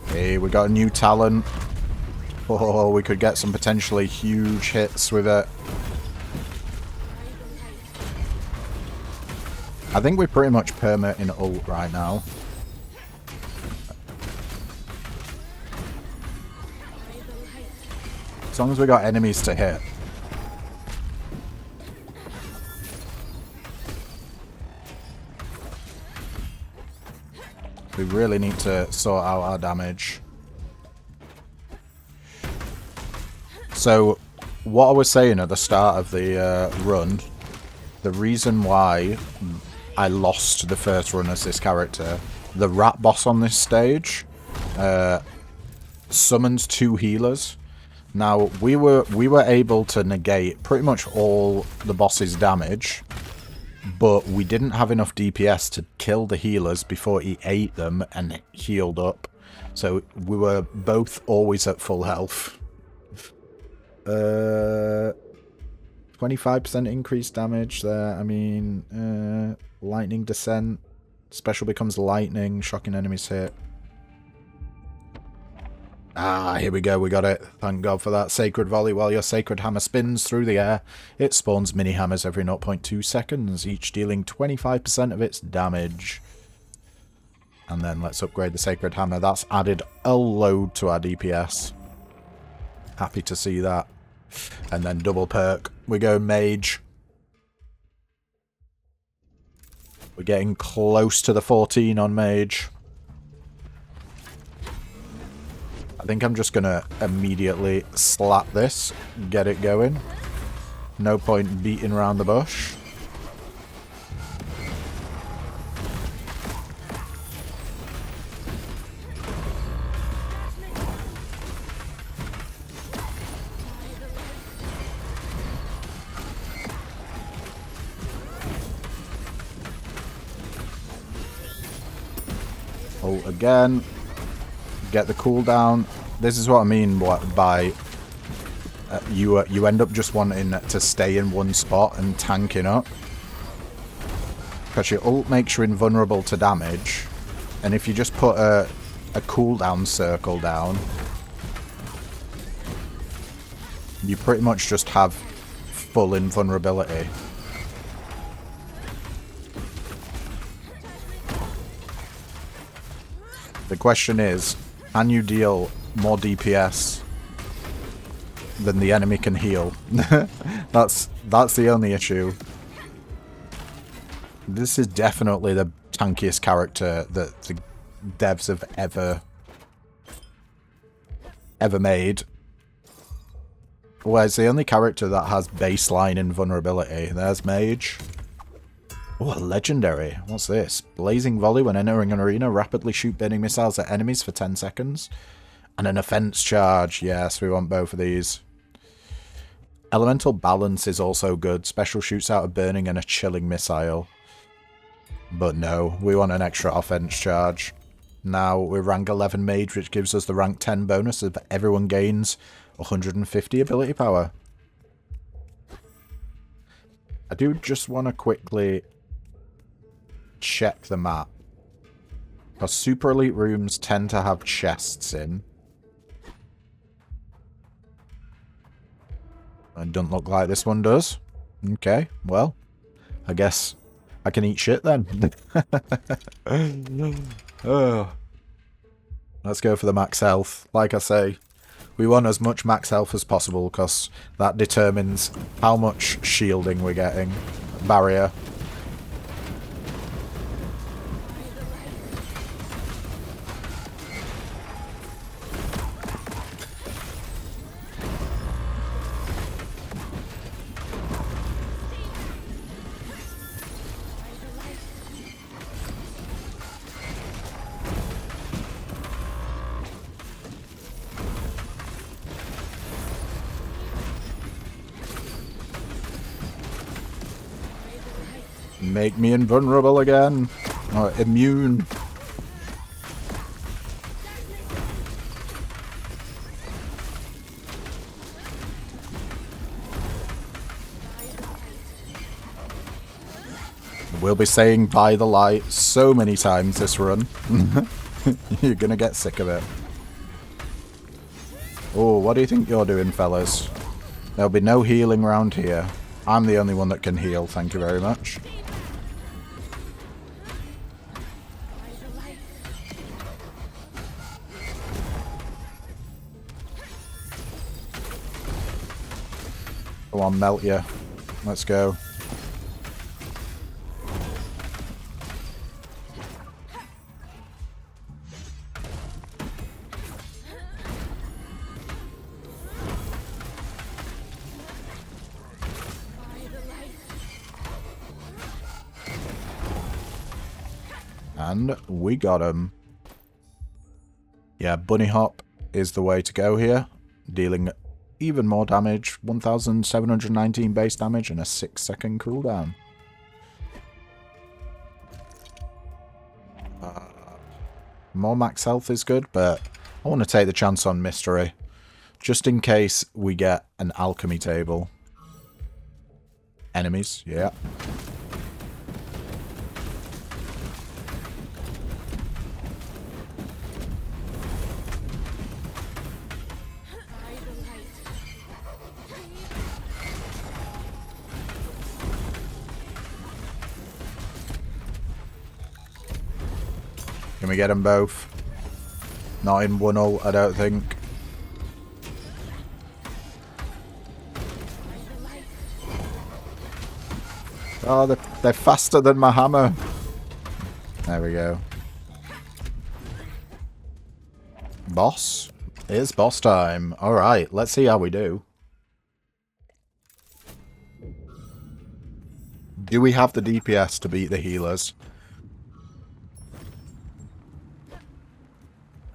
Hey, we got a new talent. Oh, we could get some potentially huge hits with it. I think we're pretty much perma in ult right now. As long as we got enemies to hit. We really need to sort out our damage. So, what I was saying at the start of the run, the reason why I lost the first run as this character, the rat boss on this stage summons 2 healers. Now, we were able to negate pretty much all the boss's damage, but we didn't have enough DPS to kill the healers before he ate them and healed up. So we were both always at full health. 25% increased damage there. I mean, lightning descent. Special becomes lightning. Shocking enemies hit. Ah, here we go. We got it. Thank God for that. Sacred volley. While your sacred hammer spins through the air, it spawns mini hammers every 0.2 seconds, each dealing 25% of its damage. And then let's upgrade the sacred hammer. That's added a load to our DPS. Happy to see that. And then double perk. We go mage. We're getting close to the 14 on mage. I think I'm just going to immediately slap this, get it going. No point beating around the bush. Oh, again. Get the cooldown. This is what I mean by you end up just wanting to stay in one spot and tanking up. Because your ult makes you invulnerable to damage. And if you just put a cooldown circle down, you pretty much just have full invulnerability. The question is, can you deal more DPS than the enemy can heal? That's the only issue. This is definitely the tankiest character that the devs have ever made. Well, it's the only character that has baseline invulnerability. There's mage. Oh, a legendary. What's this? Blazing volley when entering an arena. Rapidly shoot burning missiles at enemies for 10 seconds. And an offense charge. Yes, we want both of these. Elemental balance is also good. Special shoots out a burning and a chilling missile. But no, we want an extra offense charge. Now we're rank 11 mage, which gives us the rank 10 bonus if everyone gains 150 ability power. I do just want to quickly check the map. Because super elite rooms tend to have chests in. It doesn't look like this one does. Okay, well, I guess I can eat shit then. Oh. Let's go for the max health. Like I say, we want as much max health as possible because that determines how much shielding we're getting. Barrier. Make me invulnerable again. Or immune. We'll be saying by the light so many times this run. You're gonna get sick of it. Oh, what do you think you're doing, fellas? There'll be no healing around here. I'm the only one that can heal, thank you very much. Go on, melt you. Let's go. And we got him. Yeah, Bunny Hop is the way to go here. Dealing even more damage. 1,719 base damage and a 6-second cooldown. More max health is good, but I want to take the chance on mystery. Just in case we get an alchemy table. Enemies, yeah. Can we get them both? Not in one ult, I don't think. Oh, they're faster than my hammer. There we go. Boss? It's boss time. Alright, let's see how we do. Do we have the DPS to beat the healers?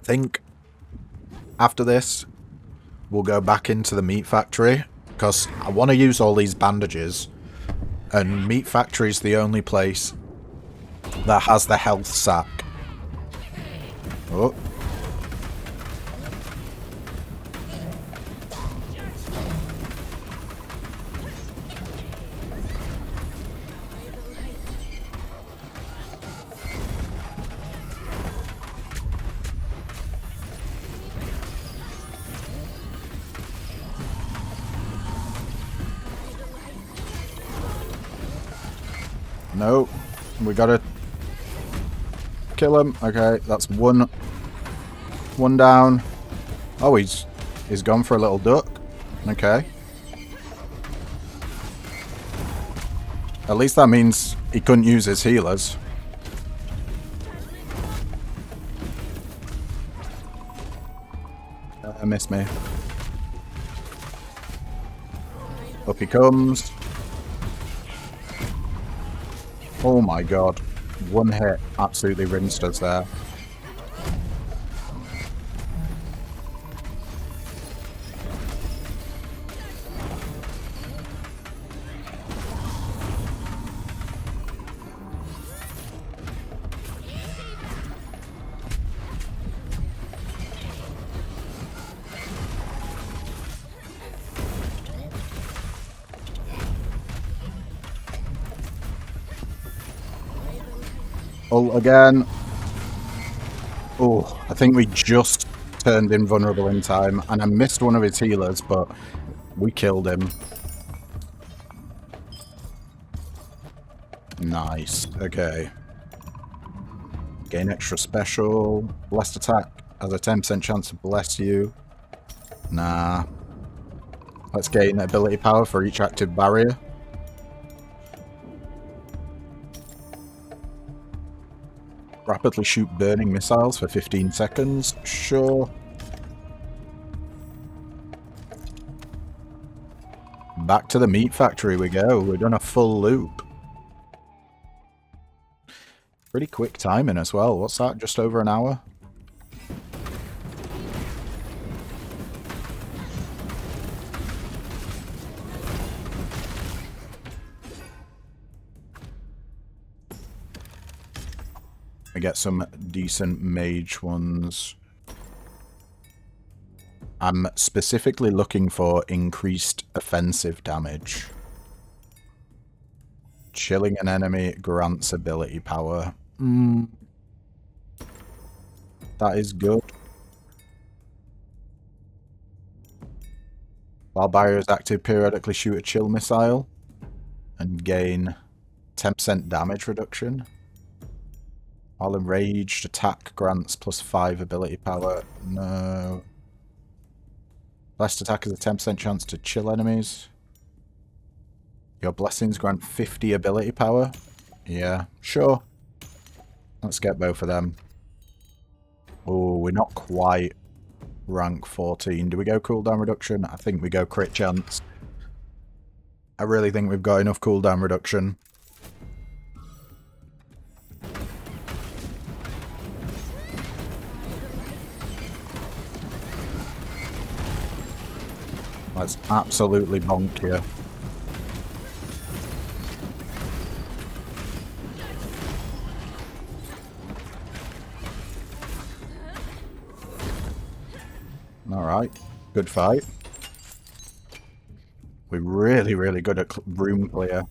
I think after this, we'll go back into the meat factory, because I want to use all these bandages, and meat factory is the only place that has the health sack. Oh. No, we gotta kill him. Okay, that's one down. Oh, he's gone for a little duck. Okay. At least that means he couldn't use his healers. Missed me. Up he comes. Oh my god. One hit absolutely rinsed us there. Ult again. Oh, I think we just turned invulnerable in time, and I missed one of his healers, but we killed him. Nice. Okay. Gain extra special. Blast attack has a 10% chance to bless you. Nah. Let's gain ability power for each active barrier. Rapidly shoot burning missiles for 15 seconds. Sure. Back to the meat factory we go. We've done a full loop. Pretty quick timing as well. What's that? Just over an hour? I get some decent mage ones. I'm specifically looking for increased offensive damage. Chilling an enemy grants ability power. That is good. While barrier is active, periodically shoot a chill missile and gain 10% damage reduction. While enraged, attack grants +5 ability power. No. Blessed attack has a 10% chance to chill enemies. Your blessings grant 50 ability power. Yeah, sure. Let's get both of them. Oh, we're not quite rank 14. Do we go cooldown reduction? I think we go crit chance. I really think we've got enough cooldown reduction. Let's absolutely bonk you. Alright, good fight. We're really, really good at room clear.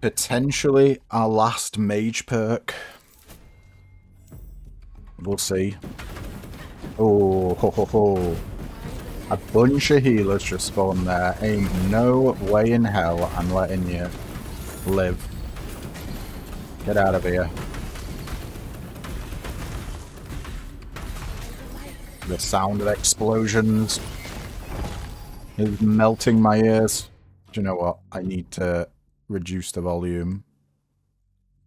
Potentially our last mage perk. We'll see. Oh, ho, ho, ho. A bunch of healers just spawned there. Ain't no way in hell I'm letting you live. Get out of here. The sound of explosions is melting my ears. Do you know what? I need to reduce the volume.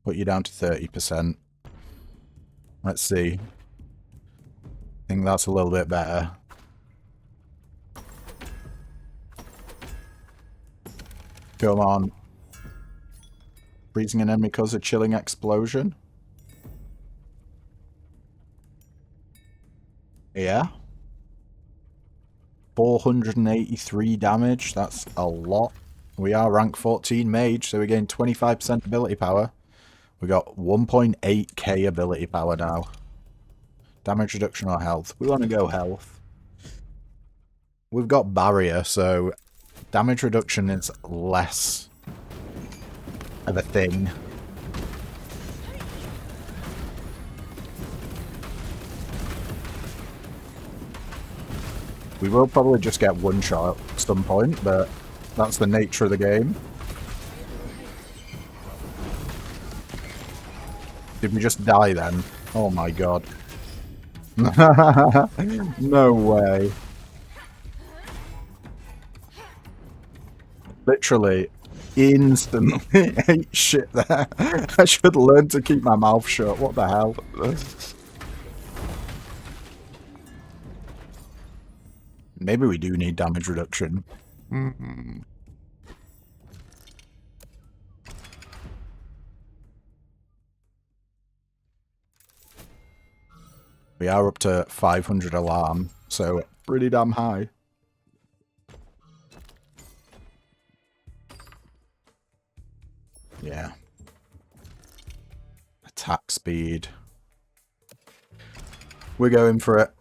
Put you down to 30%. Let's see. I think that's a little bit better. Come on. Freezing an enemy causes a chilling explosion. Yeah. 483 damage. That's a lot. We are rank 14 mage, so we gain 25% ability power. We got 1.8k ability power now. Damage reduction or health? We want to go health. We've got barrier, so damage reduction is less of a thing. We will probably just get one shot at some point, but that's the nature of the game. Did we just die then? Oh my god. No way. Literally, instantly ate shit there. I should learn to keep my mouth shut. What the hell? Maybe we do need damage reduction. We are up to 500 alarm, so pretty damn high. Yeah. Attack speed. We're going for it.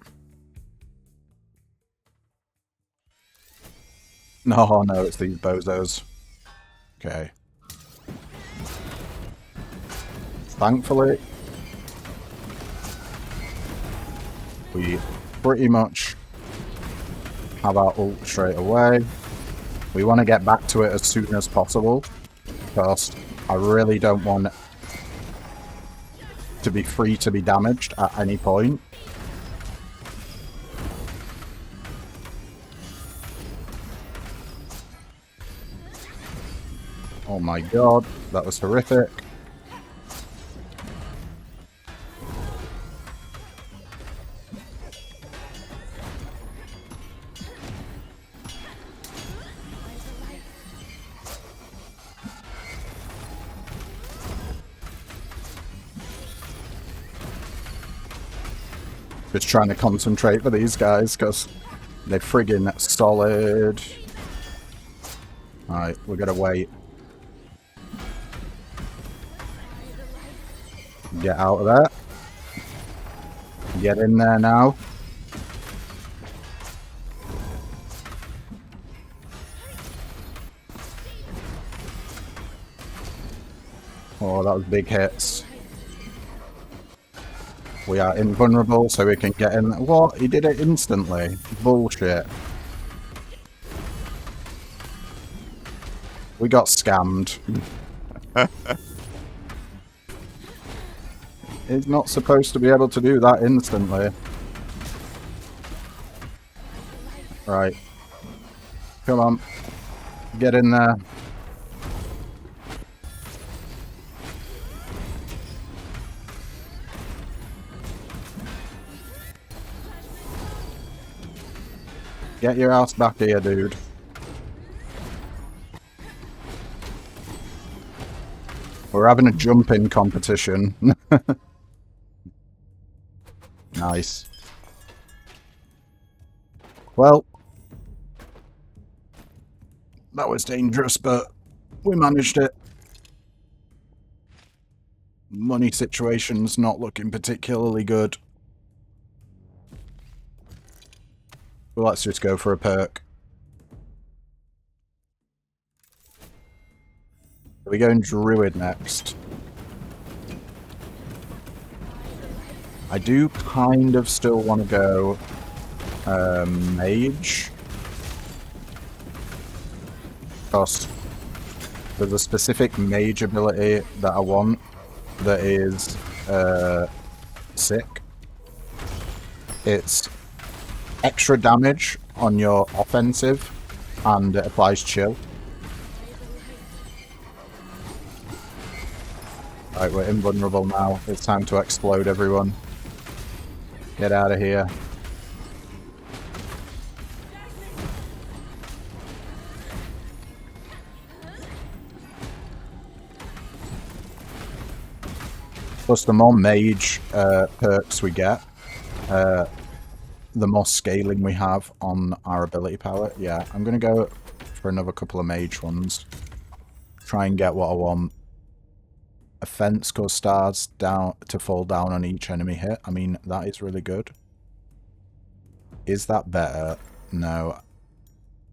No, no, it's these bozos. Okay. Thankfully, we pretty much have our ult straight away. We want to get back to it as soon as possible, because I really don't want to be free to be damaged at any point. Oh my god, that was horrific. Just trying to concentrate for these guys, because they're friggin' solid. Alright, we're gonna wait. Get out of there. Get in there now. Oh, that was big hits. We are invulnerable, so we can get in. What? He did it instantly. Bullshit. We got scammed. He's not supposed to be able to do that instantly. Right. Come on. Get in there. Get your ass back here, dude. We're having a jumping competition. Nice. Well, that was dangerous, but we managed it. Money situation's not looking particularly good. Well, let's just go for a perk. Are we going Druid next? I do kind of still want to go Mage. Because there's a specific Mage ability that I want that is sick. It's extra damage on your offensive and it applies chill. Right, we're invulnerable now. It's time to explode, everyone. Get out of here. Plus, the more mage perks we get, the more scaling we have on our ability palette. Yeah, I'm going to go for another couple of mage ones. Try and get what I want. Offense cause stars down to fall down on each enemy hit. I mean, that is really good. Is that better? No.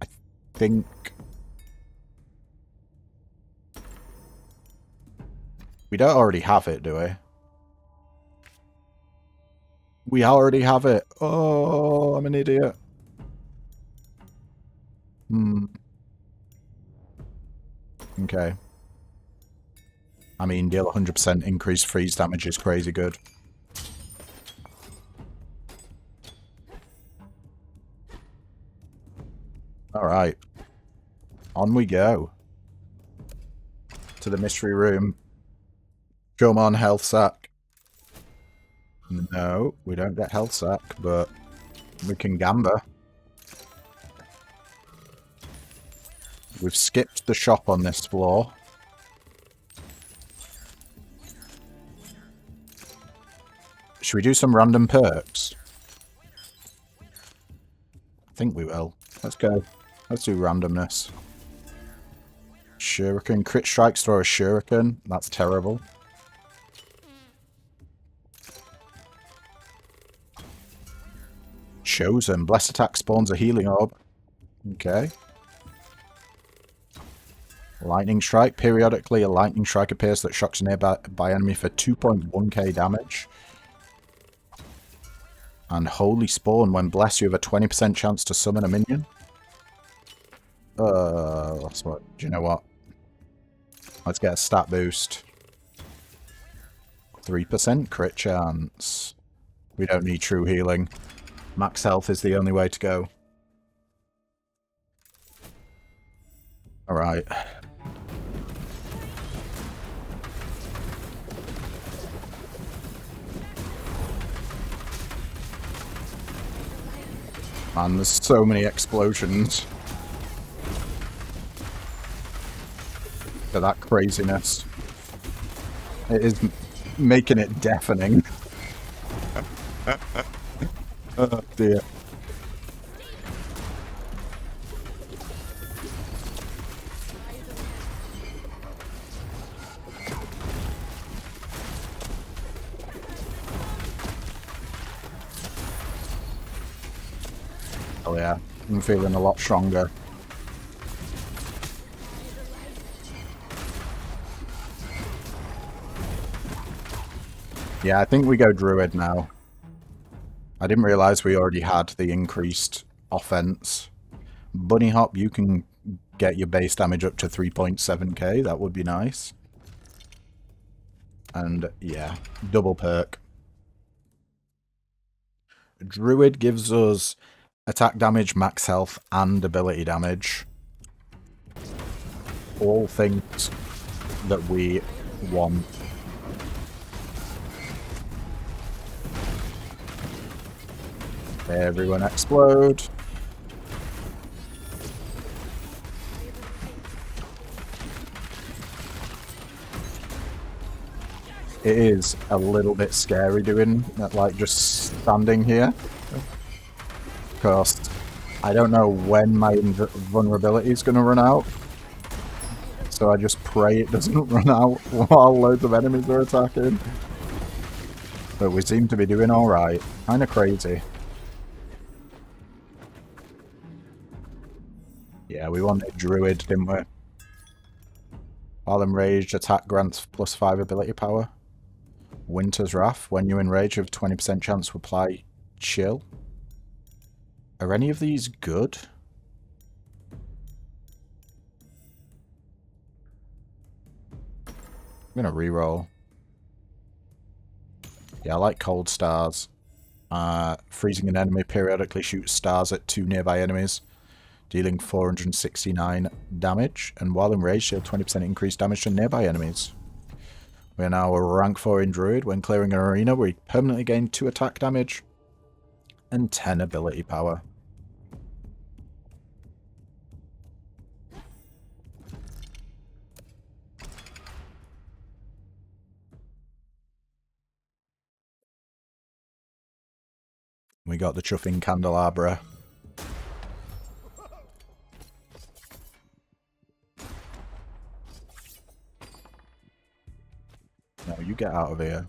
I think... we don't already have it, do we? We already have it. Oh, I'm an idiot. Okay. I mean, deal 100% increased freeze damage is crazy good. Alright. On we go. To the mystery room. Come on, health sack. No, we don't get health sack, but we can gamba. We've skipped the shop on this floor. Should we do some random perks? I think we will. Let's go. Let's do randomness. Shuriken. Crit strikes throw a shuriken. That's terrible. Chosen. Blessed attack spawns a healing orb. Okay. Lightning strike. Periodically, a lightning strike appears that shocks a nearby enemy for 2.1k damage. And Holy Spawn. When blessed, you have a 20% chance to summon a minion. That's what. Do you know what? Let's get a stat boost. 3% crit chance. We don't need true healing. Max health is the only way to go. Alright. Man, there's so many explosions. For that craziness. It is making it deafening. Oh dear. Oh yeah, I'm feeling a lot stronger. Yeah, I think we go Druid now. I didn't realise we already had the increased offense. Bunny Hop, you can get your base damage up to 3.7k. That would be nice. And yeah, double perk. Druid gives us attack damage, max health, and ability damage. All things that we want. Everyone explode. It is a little bit scary doing that, like just standing here. Because I don't know when my vulnerability is going to run out. So I just pray it doesn't run out while loads of enemies are attacking. But we seem to be doing alright. Kinda crazy. Yeah, we wanted Druid, didn't we? While enraged, attack grants +5 ability power. Winter's Wrath. When you enrage, you have 20% chance to apply chill. Are any of these good? I'm gonna reroll. Yeah, I like cold stars. Freezing an enemy periodically shoots stars at 2 nearby enemies, dealing 469 damage. And while enraged, deal 20% increased damage to nearby enemies. We are now a rank 4 in Druid. When clearing an arena, we permanently gain 2 attack damage and 10 ability power. We got the chuffing candelabra. No, you get out of here.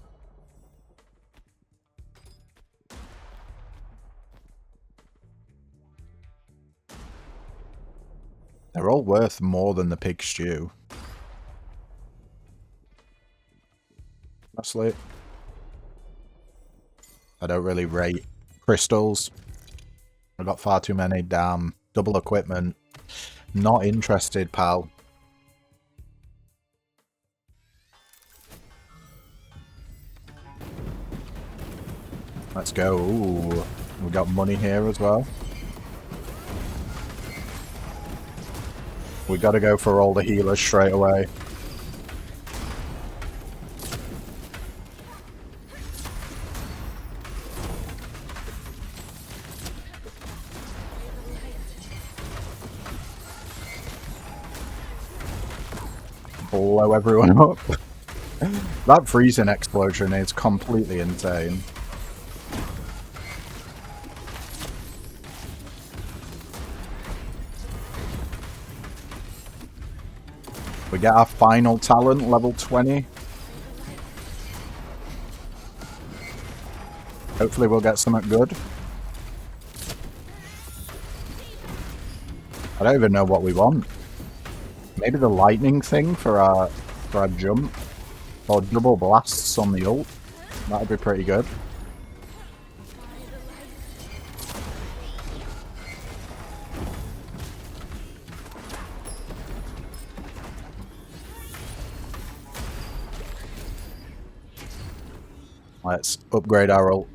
They're all worth more than the pig stew. Honestly, I don't really rate crystals. I've got far too many damn double equipment. Not interested, pal. Let's go. Ooh, we got money here as well. We gotta go for all the healers straight away. Blow everyone up. That freezing explosion is completely insane. We get our final talent, level 20. Hopefully we'll get something good. I don't even know what we want. Maybe the lightning thing for our jump. Or double blasts on the ult. That'd be pretty good. Let's upgrade our ult.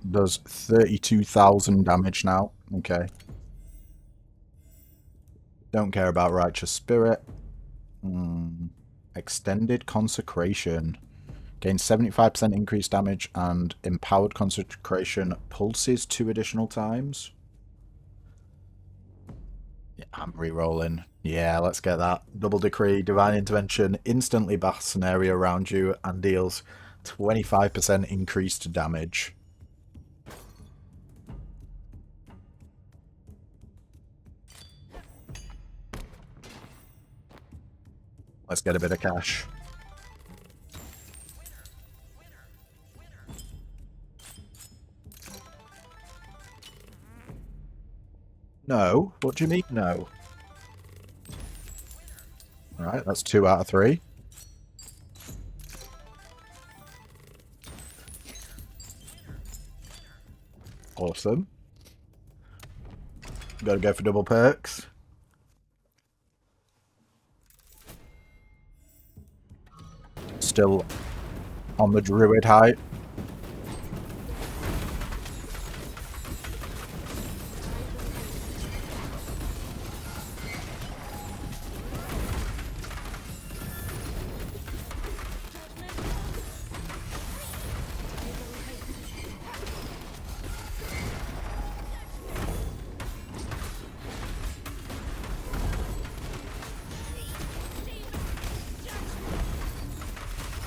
Does 32,000 damage now. Okay. Don't care about Righteous Spirit. Extended Consecration. Gains 75% increased damage and Empowered Consecration pulses 2 additional times. Yeah, I'm re-rolling. Yeah, let's get that. Double Decree, Divine Intervention, instantly baths an area around you and deals 25% increased damage. Let's get a bit of cash. No? What do you mean no? Alright, that's 2 out of 3. Awesome. Gotta go for double perks. Still on the druid height.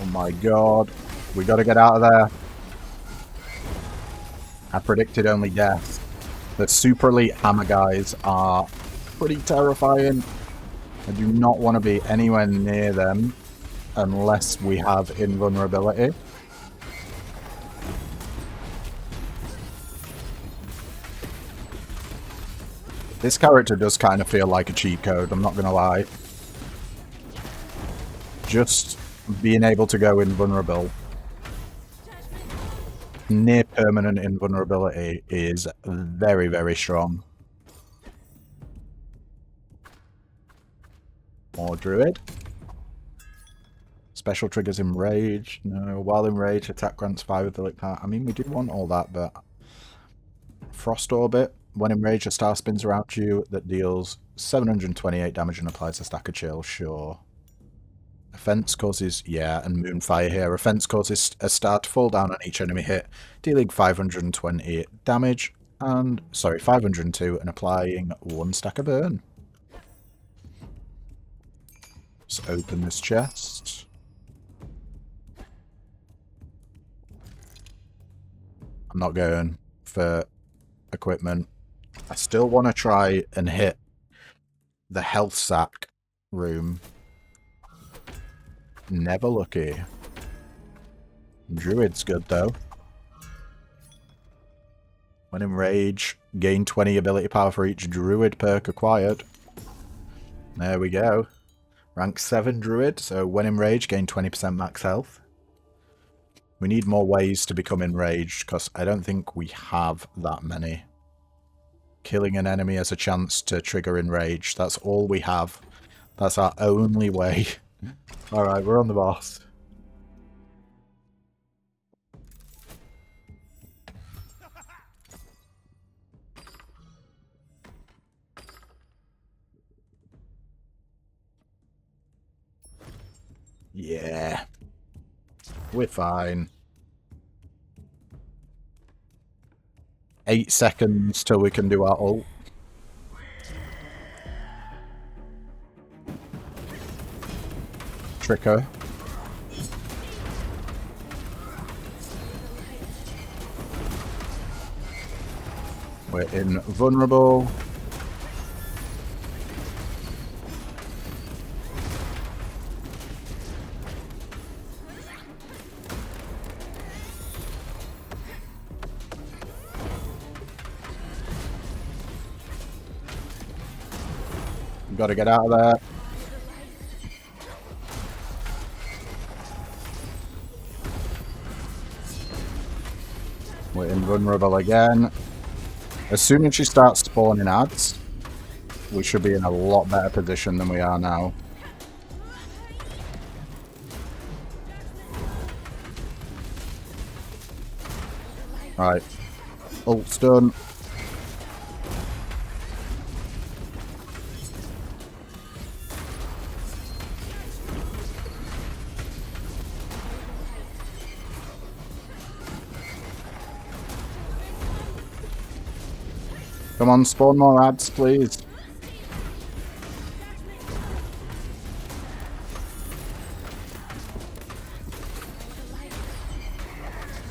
Oh my god. We gotta get out of there. I predicted only death. The super elite hammer guys are pretty terrifying. I do not want to be anywhere near them unless we have invulnerability. This character does kind of feel like a cheat code, I'm not going to lie. Just being able to go invulnerable, near permanent invulnerability, is very, very strong. More druid. Special triggers enrage. No, while enraged, attack grants 5 ability power. I mean, we do want all that, but Frost Orbit. When enraged, a star spins around you that deals 728 damage and applies a stack of chill. Sure. Offense causes, yeah, and Moonfire here. Offense causes a star to fall down on each enemy hit, dealing 520 damage, and, sorry, 502, and applying 1 stack of burn. Let's open this chest. I'm not going for equipment. I still want to try and hit the health sack room. Never lucky. Druid's good though. When in rage, gain 20 ability power for each druid perk acquired. There we go. Rank 7 druid, so when enraged, gain 20% max health. We need more ways to become enraged, because I don't think we have that many. Killing an enemy has a chance to trigger enrage. That's all we have. That's our only way. Alright, we're on the boss. Yeah. We're fine. 8 seconds till we can do our ult. Trick her. We're invulnerable. Gotta get out of there. We're invulnerable again. As soon as she starts spawning ads, we should be in a lot better position than we are now. Right. Ult's done. Come on, spawn more ads, please.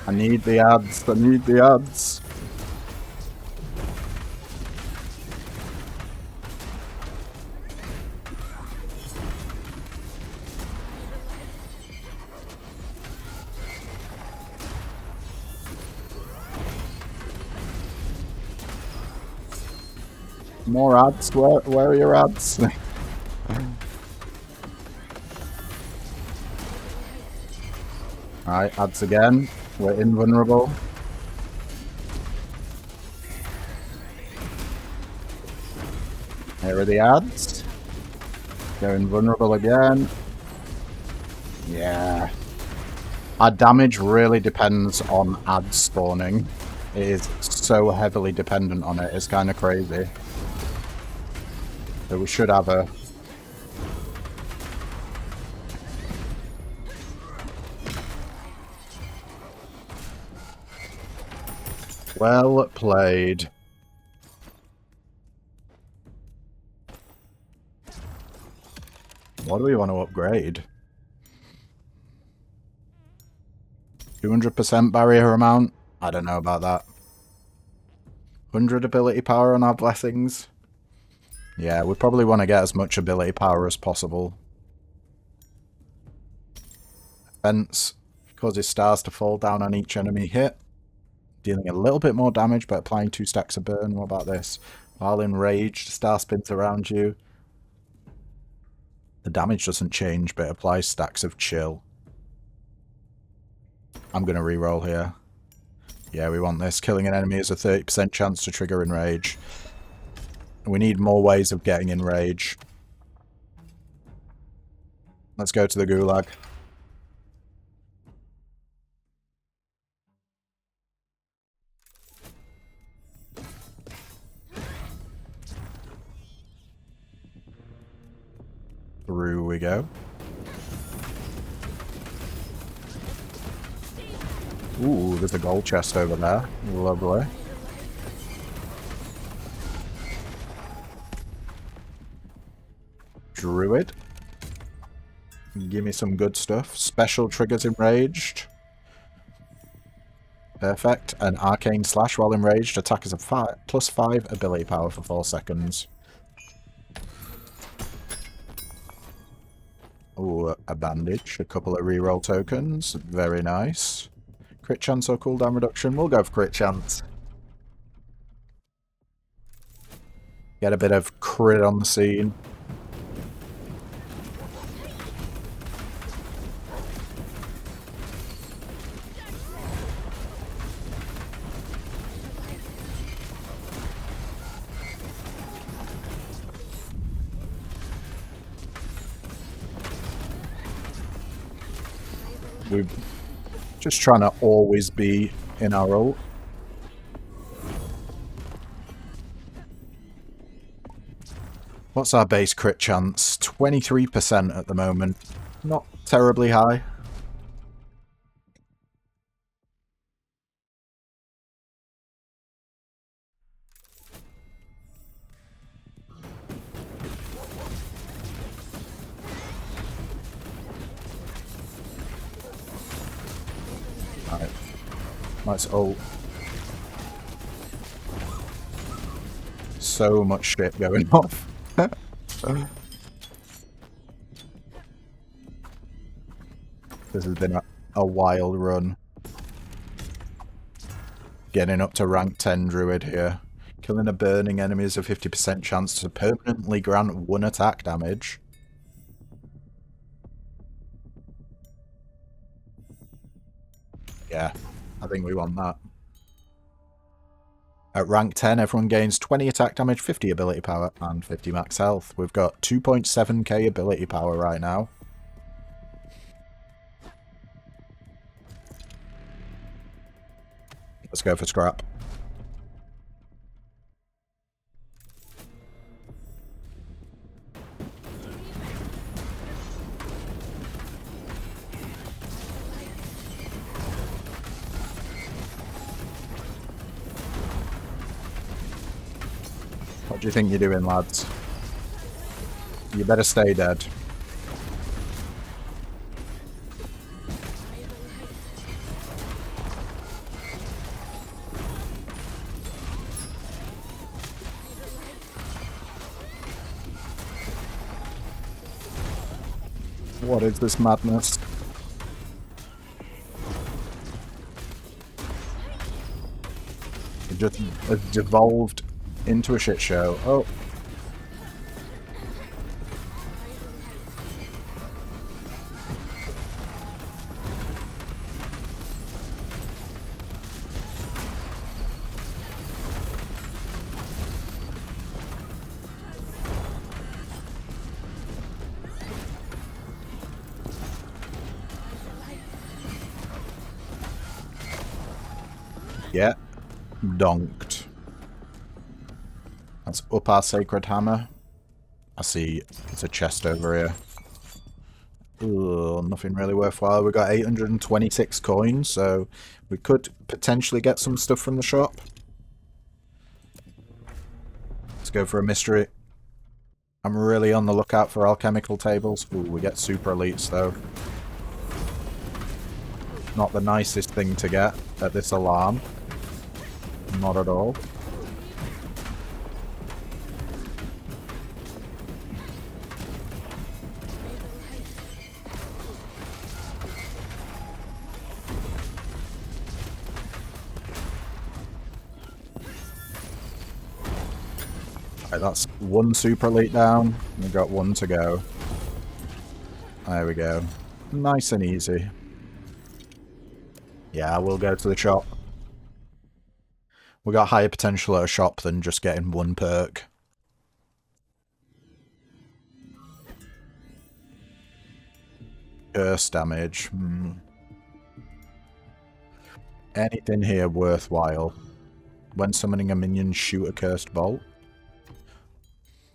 I need the ads. I need the ads. More ads? Where are your ads? Alright, ads again. We're invulnerable. Here are the ads. They're invulnerable again. Yeah. Our damage really depends on ad spawning. It is so heavily dependent on it, it's kind of crazy. So we should have a... Well played. What do we want to upgrade? 200% barrier amount? I don't know about that. 100 ability power on our blessings. Yeah, we probably want to get as much ability power as possible. Fence causes stars to fall down on each enemy hit, dealing a little bit more damage but applying 2 stacks of burn. What about this? While enraged, star spins around you. The damage doesn't change but applies stacks of chill. I'm going to reroll here. Yeah, we want this. Killing an enemy has a 30% chance to trigger enrage. We need more ways of getting enrage. Let's go to the gulag. Through we go. Ooh, there's a gold chest over there. Lovely. Druid. Give me some good stuff. Special triggers enraged. Perfect. An arcane slash while enraged. Attack is a +5 ability power for 4 seconds. Ooh, a bandage. A couple of reroll tokens. Very nice. Crit chance or cooldown reduction? We'll go for crit chance. Get a bit of crit on the scene. We're just trying to always be in our ult. What's our base crit chance? 23% at the moment. Not terribly high. Right. Let's ult. So much shit going off. This has been a wild run. Getting up to rank 10 druid here. Killing a burning enemy is a 50% chance to permanently grant 1 attack damage. Yeah, I think we want that. At rank 10, everyone gains 20 attack damage, 50 ability power, and 50 max health. We've got 2.7k ability power right now. Let's go for scrap. What do you think you're doing, lads? You better stay dead. What is this madness? It just has devolved into a shit show. Oh. Yeah. Donked. Let's up our sacred hammer. I see it's a chest over here. Ugh, nothing really worthwhile. We've got 826 coins, so we could potentially get some stuff from the shop. Let's go for a mystery. I'm really on the lookout for alchemical tables. Ooh, we get super elites though. Not the nicest thing to get at this alarm. Not at all. Right, that's one super elite down. We've got one to go. There we go. Nice and easy. Yeah, we'll go to the shop. We got higher potential at a shop than just getting one perk. Curse damage. Anything here worthwhile? When summoning a minion, shoot a cursed bolt.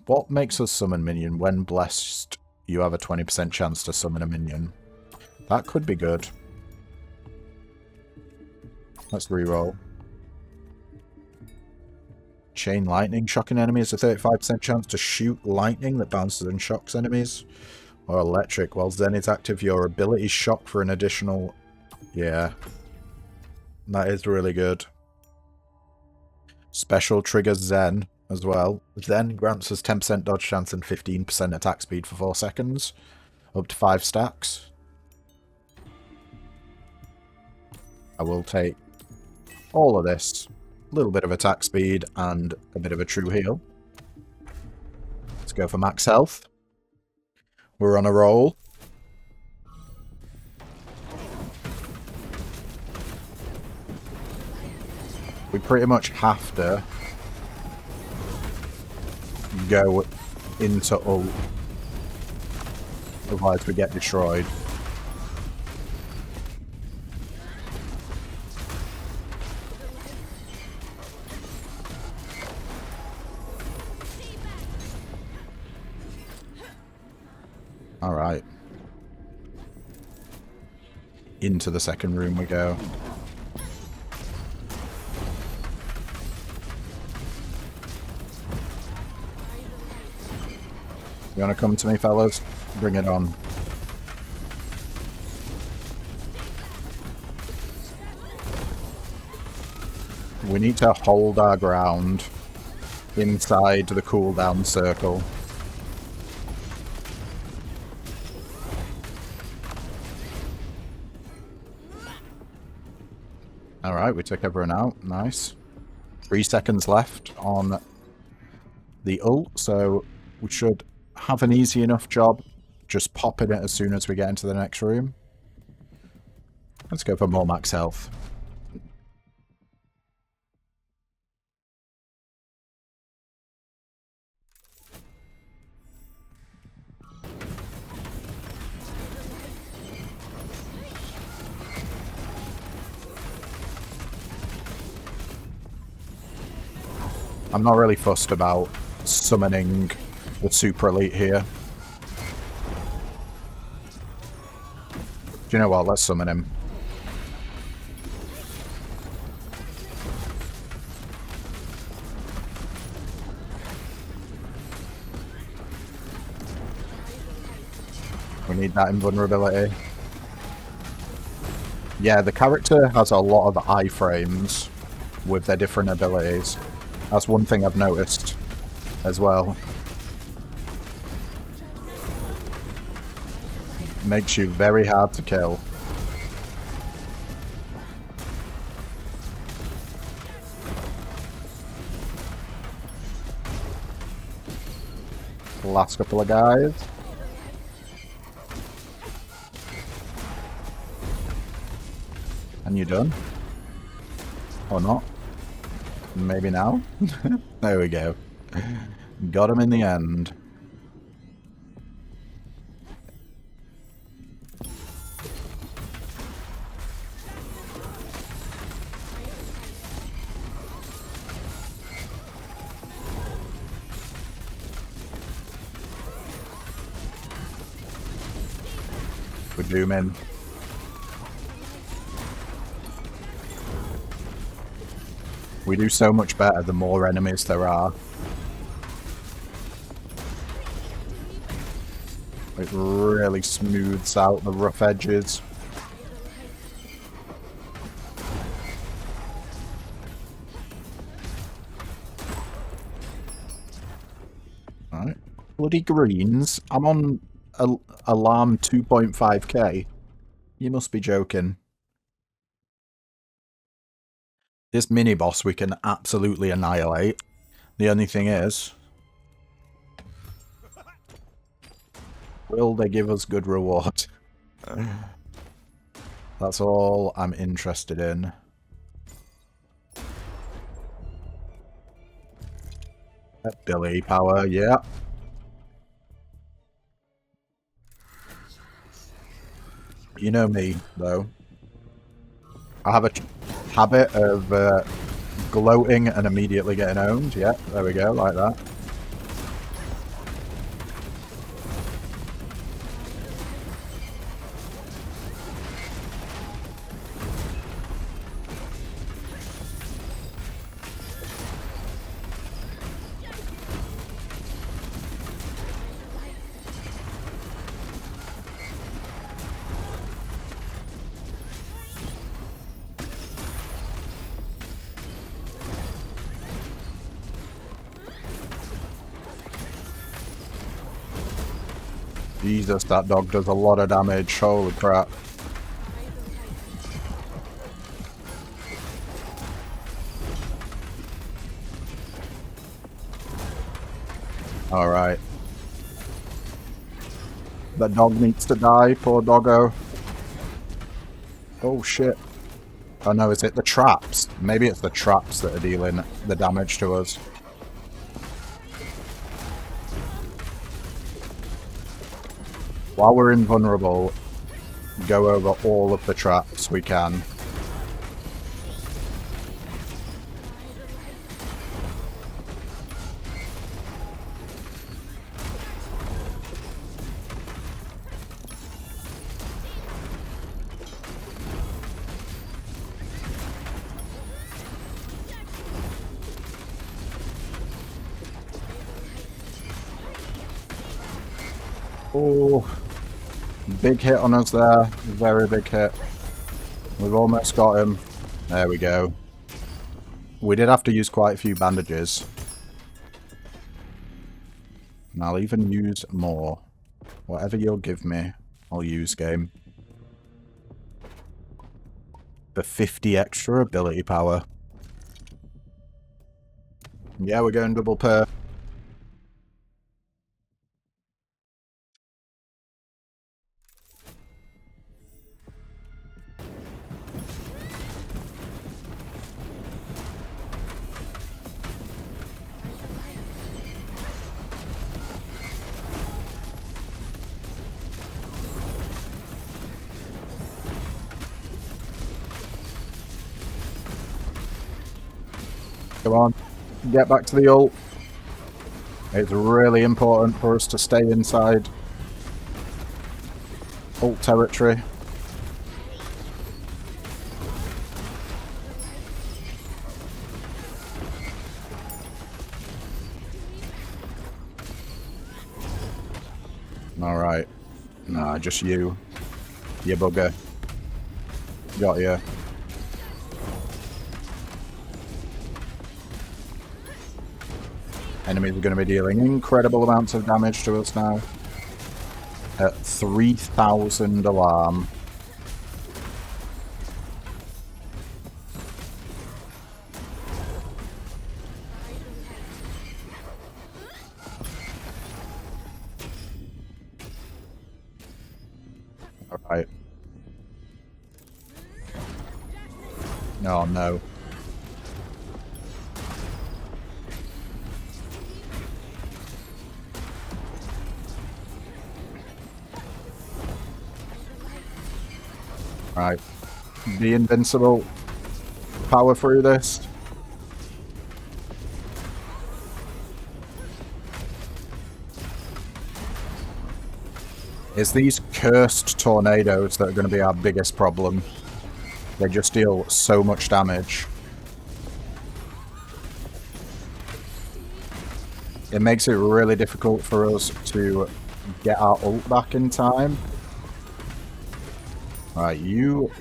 What makes us summon minion? When blessed, you have a 20% chance to summon a minion. That could be good. Let's reroll. Chain lightning. Shocking enemies, a 35% chance to shoot lightning that bounces and shocks enemies. Or electric. While Zen is active, your ability is shocked for an additional... Yeah. That is really good. Special triggers Zen as well. Zen grants us 10% dodge chance and 15% attack speed for 4 seconds. Up to 5 stacks. I will take all of this. A little bit of attack speed and a bit of a true heal. Let's go for max health. We're on a roll. We pretty much have to go into ult. Otherwise we get destroyed. Alright. Into the second room we go. You wanna come to me, fellas? Bring it on. We need to hold our ground inside the cooldown circle. Alright, we took everyone out. Nice. 3 seconds left on the ult, so we should have an easy enough job just popping it as soon as we get into the next room. Let's go for more max health. I'm not really fussed about summoning the super elite here. Do you know what? Let's summon him. We need that invulnerability. Yeah, the character has a lot of iframes with their different abilities. That's one thing I've noticed as well. Makes you very hard to kill. The last couple of guys. And you done? Or not? Maybe now? There we go. Got him in the end. We're dooming. We do so much better the more enemies there are. It really smooths out the rough edges. Alright. Bloody greens. I'm on alarm 2.5k. You must be joking. This mini-boss we can absolutely annihilate. The only thing is, Will they give us good reward? That's all I'm interested in. Ability power, yeah. You know me, though. I have a habit of gloating and immediately getting owned. Yeah, there we go, like that. Jesus, that dog does a lot of damage. Holy crap. Alright. That dog needs to die, poor doggo. Oh shit. Oh no, is it the traps? Maybe it's the traps that are dealing the damage to us. While we're invulnerable, go over all of the traps we can. Oh, big hit on us there. Very big hit. We've almost got him. There we go. We did have to use quite a few bandages. And I'll even use more. Whatever you'll give me, I'll use, game. The 50 extra ability power. Yeah, we're going double per. Come on, get back to the ult. It's really important for us to stay inside ult territory. Alright. Nah, just you. You bugger. Got you. Enemies are going to be dealing incredible amounts of damage to us now. At 3,000 alarm. Alright. Oh no. Right. Be invincible. Power through this. It's these cursed tornadoes that are going to be our biggest problem. They just deal so much damage. It makes it really difficult for us to get our ult back in time. Right, you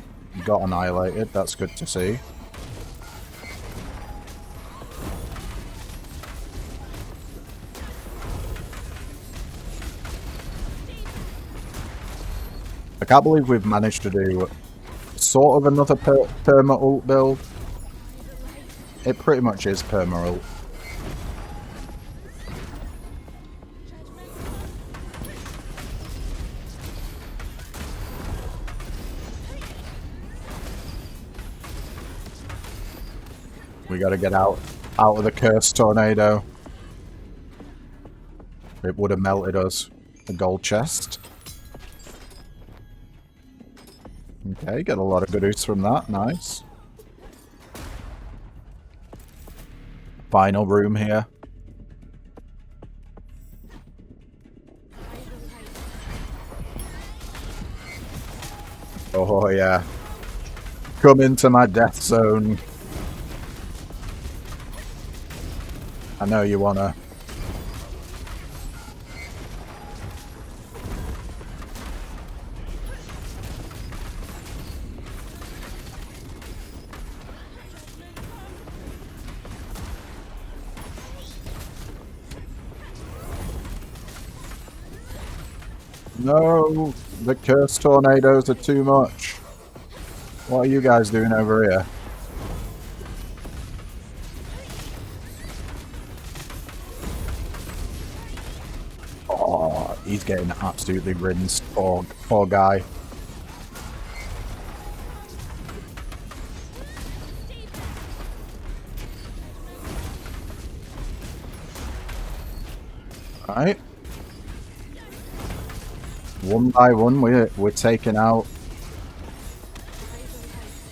got annihilated. That's good to see. I can't believe we've managed to do sort of another perma ult build. It pretty much is perma ult. We gotta get out of the cursed tornado. It would have melted us. A gold chest. Okay, get a lot of goodies from that. Nice. Final room here. Oh yeah. Come into my death zone. I know you wanna. No, the cursed tornadoes are too much. What are you guys doing over here? Oh, he's getting absolutely rinsed. Poor guy. Alright. One by one, we're taking out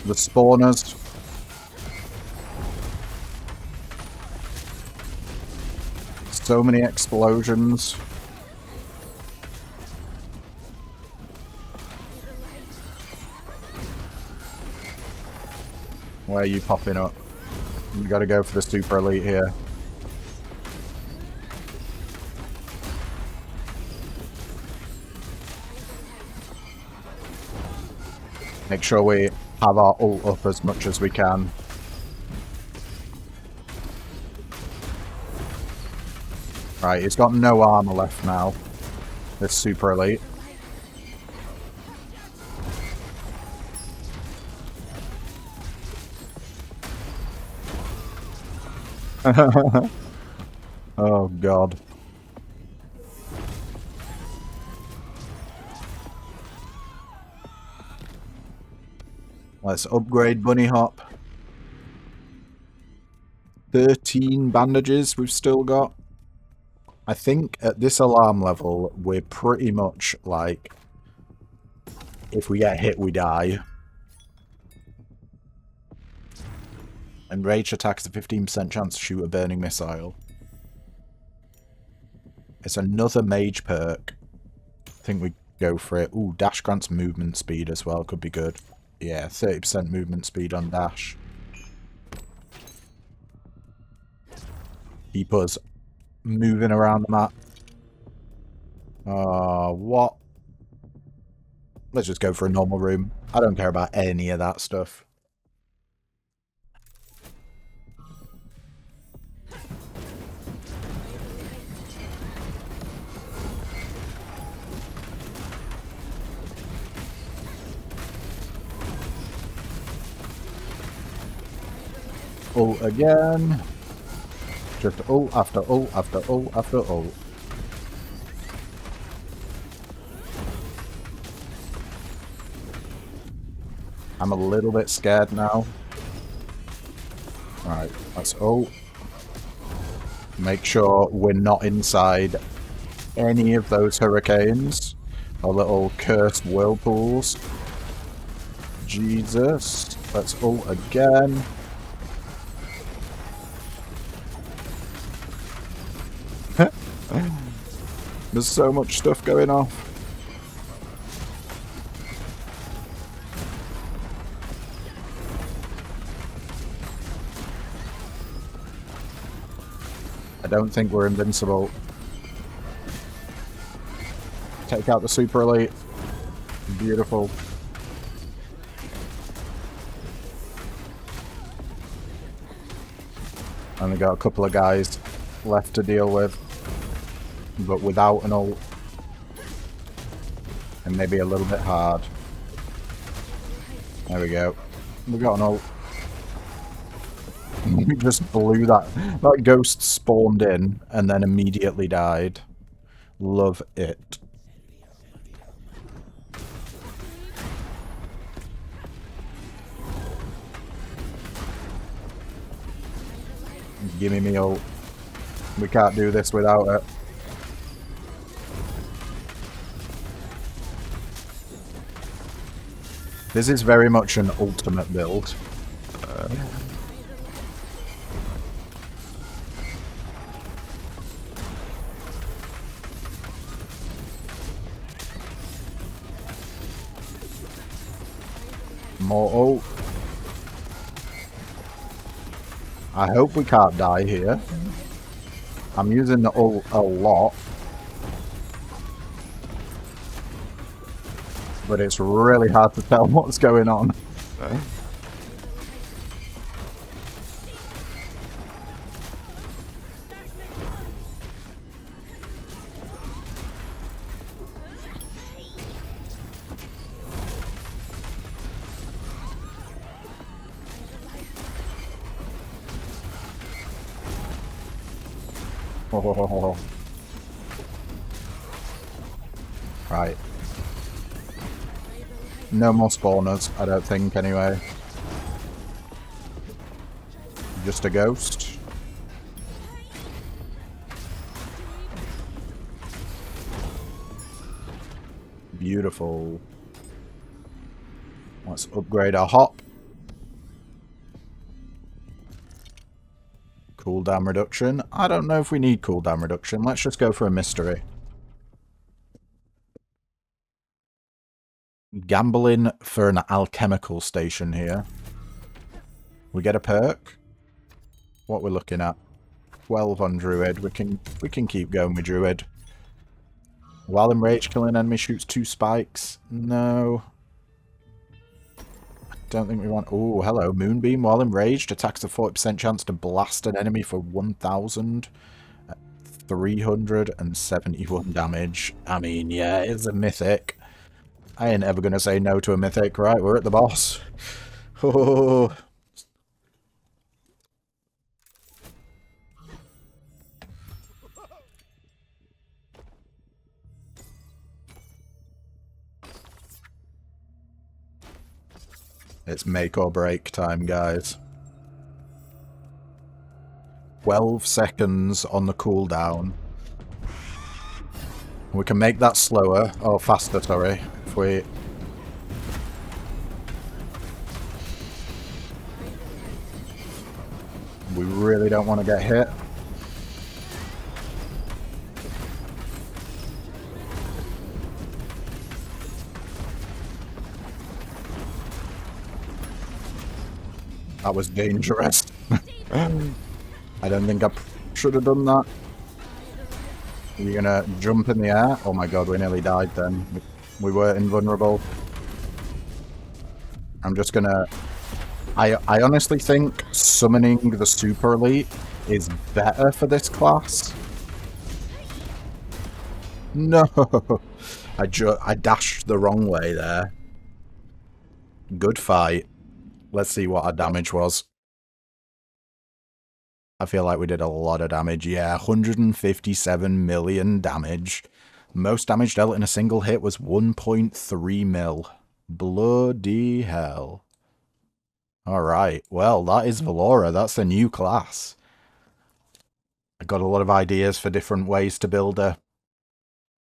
the spawners. So many explosions. Where are you popping up? You gotta go for the super elite here. Make sure we have our ult up as much as we can. Right, he's got no armor left now. This super elite. Oh god. Let's upgrade Bunny Hop. 13 bandages we've still got. I think at this alarm level, we're pretty much like, if we get hit, we die. And rage attacks a 15% chance to shoot a burning missile. It's another mage perk. I think we go for it. Ooh, dash grants movement speed as well. Could be good. Yeah, 30% movement speed on dash. Keep us moving around the map. What? Let's just go for a normal room. I don't care about any of that stuff. Ult again. Just ult after ult after ult after ult. I'm a little bit scared now. Alright, let's ult. Make sure we're not inside any of those hurricanes or little cursed whirlpools. Jesus. Let's ult again. There's so much stuff going off. I don't think we're invincible. Take out the super elite. Beautiful. Only got a couple of guys left to deal with. But without an ult. And maybe a little bit hard. There we go. We got an ult. We just blew that. That ghost spawned in and then immediately died. Love it. Gimme me ult. We can't do this without it. This is very much an ultimate build. More ult. I hope we can't die here. I'm using the ult a lot. But it's really hard to tell what's going on. Oh. Right. No more spawners, I don't think, anyway. Just a ghost. Beautiful. Let's upgrade our hop. Cooldown reduction. I don't know if we need cooldown reduction. Let's just go for a mystery. Gambling for an alchemical station here. We get a perk. What we're looking at? 12 on Druid. We can keep going with Druid. While in rage, killing enemy shoots 2 spikes. No. Don't think we want... Oh, hello. Moonbeam while enraged attacks a 40% chance to blast an enemy for 1,371 damage. I mean, yeah, it's a mythic. I ain't ever going to say no to a mythic. Right, we're at the boss. Oh. It's make or break time, guys. 12 seconds on the cooldown. We can make that slower, or faster, sorry, if we... We really don't want to get hit. That was dangerous. I don't think I should have done that. You're gonna jump in the air? Oh my god, we nearly died then. We were invulnerable. I'm just gonna... I honestly think summoning the Super Elite is better for this class. No! I dashed the wrong way there. Good fight. Let's see what our damage was. I feel like we did a lot of damage. Yeah, 157 million damage. Most damage dealt in a single hit was 1.3 mil. Bloody hell. Alright, well, that is Valora. That's a new class. I got a lot of ideas for different ways to build a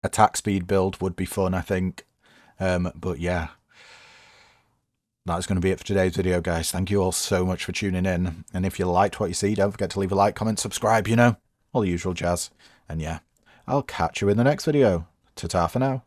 attack speed build. Would be fun, I think. But yeah. That's going to be it for today's video, guys. Thank you all so much for tuning in. And if you liked what you see, don't forget to leave a like, comment, subscribe, you know, all the usual jazz. And yeah, I'll catch you in the next video. Ta-ta for now.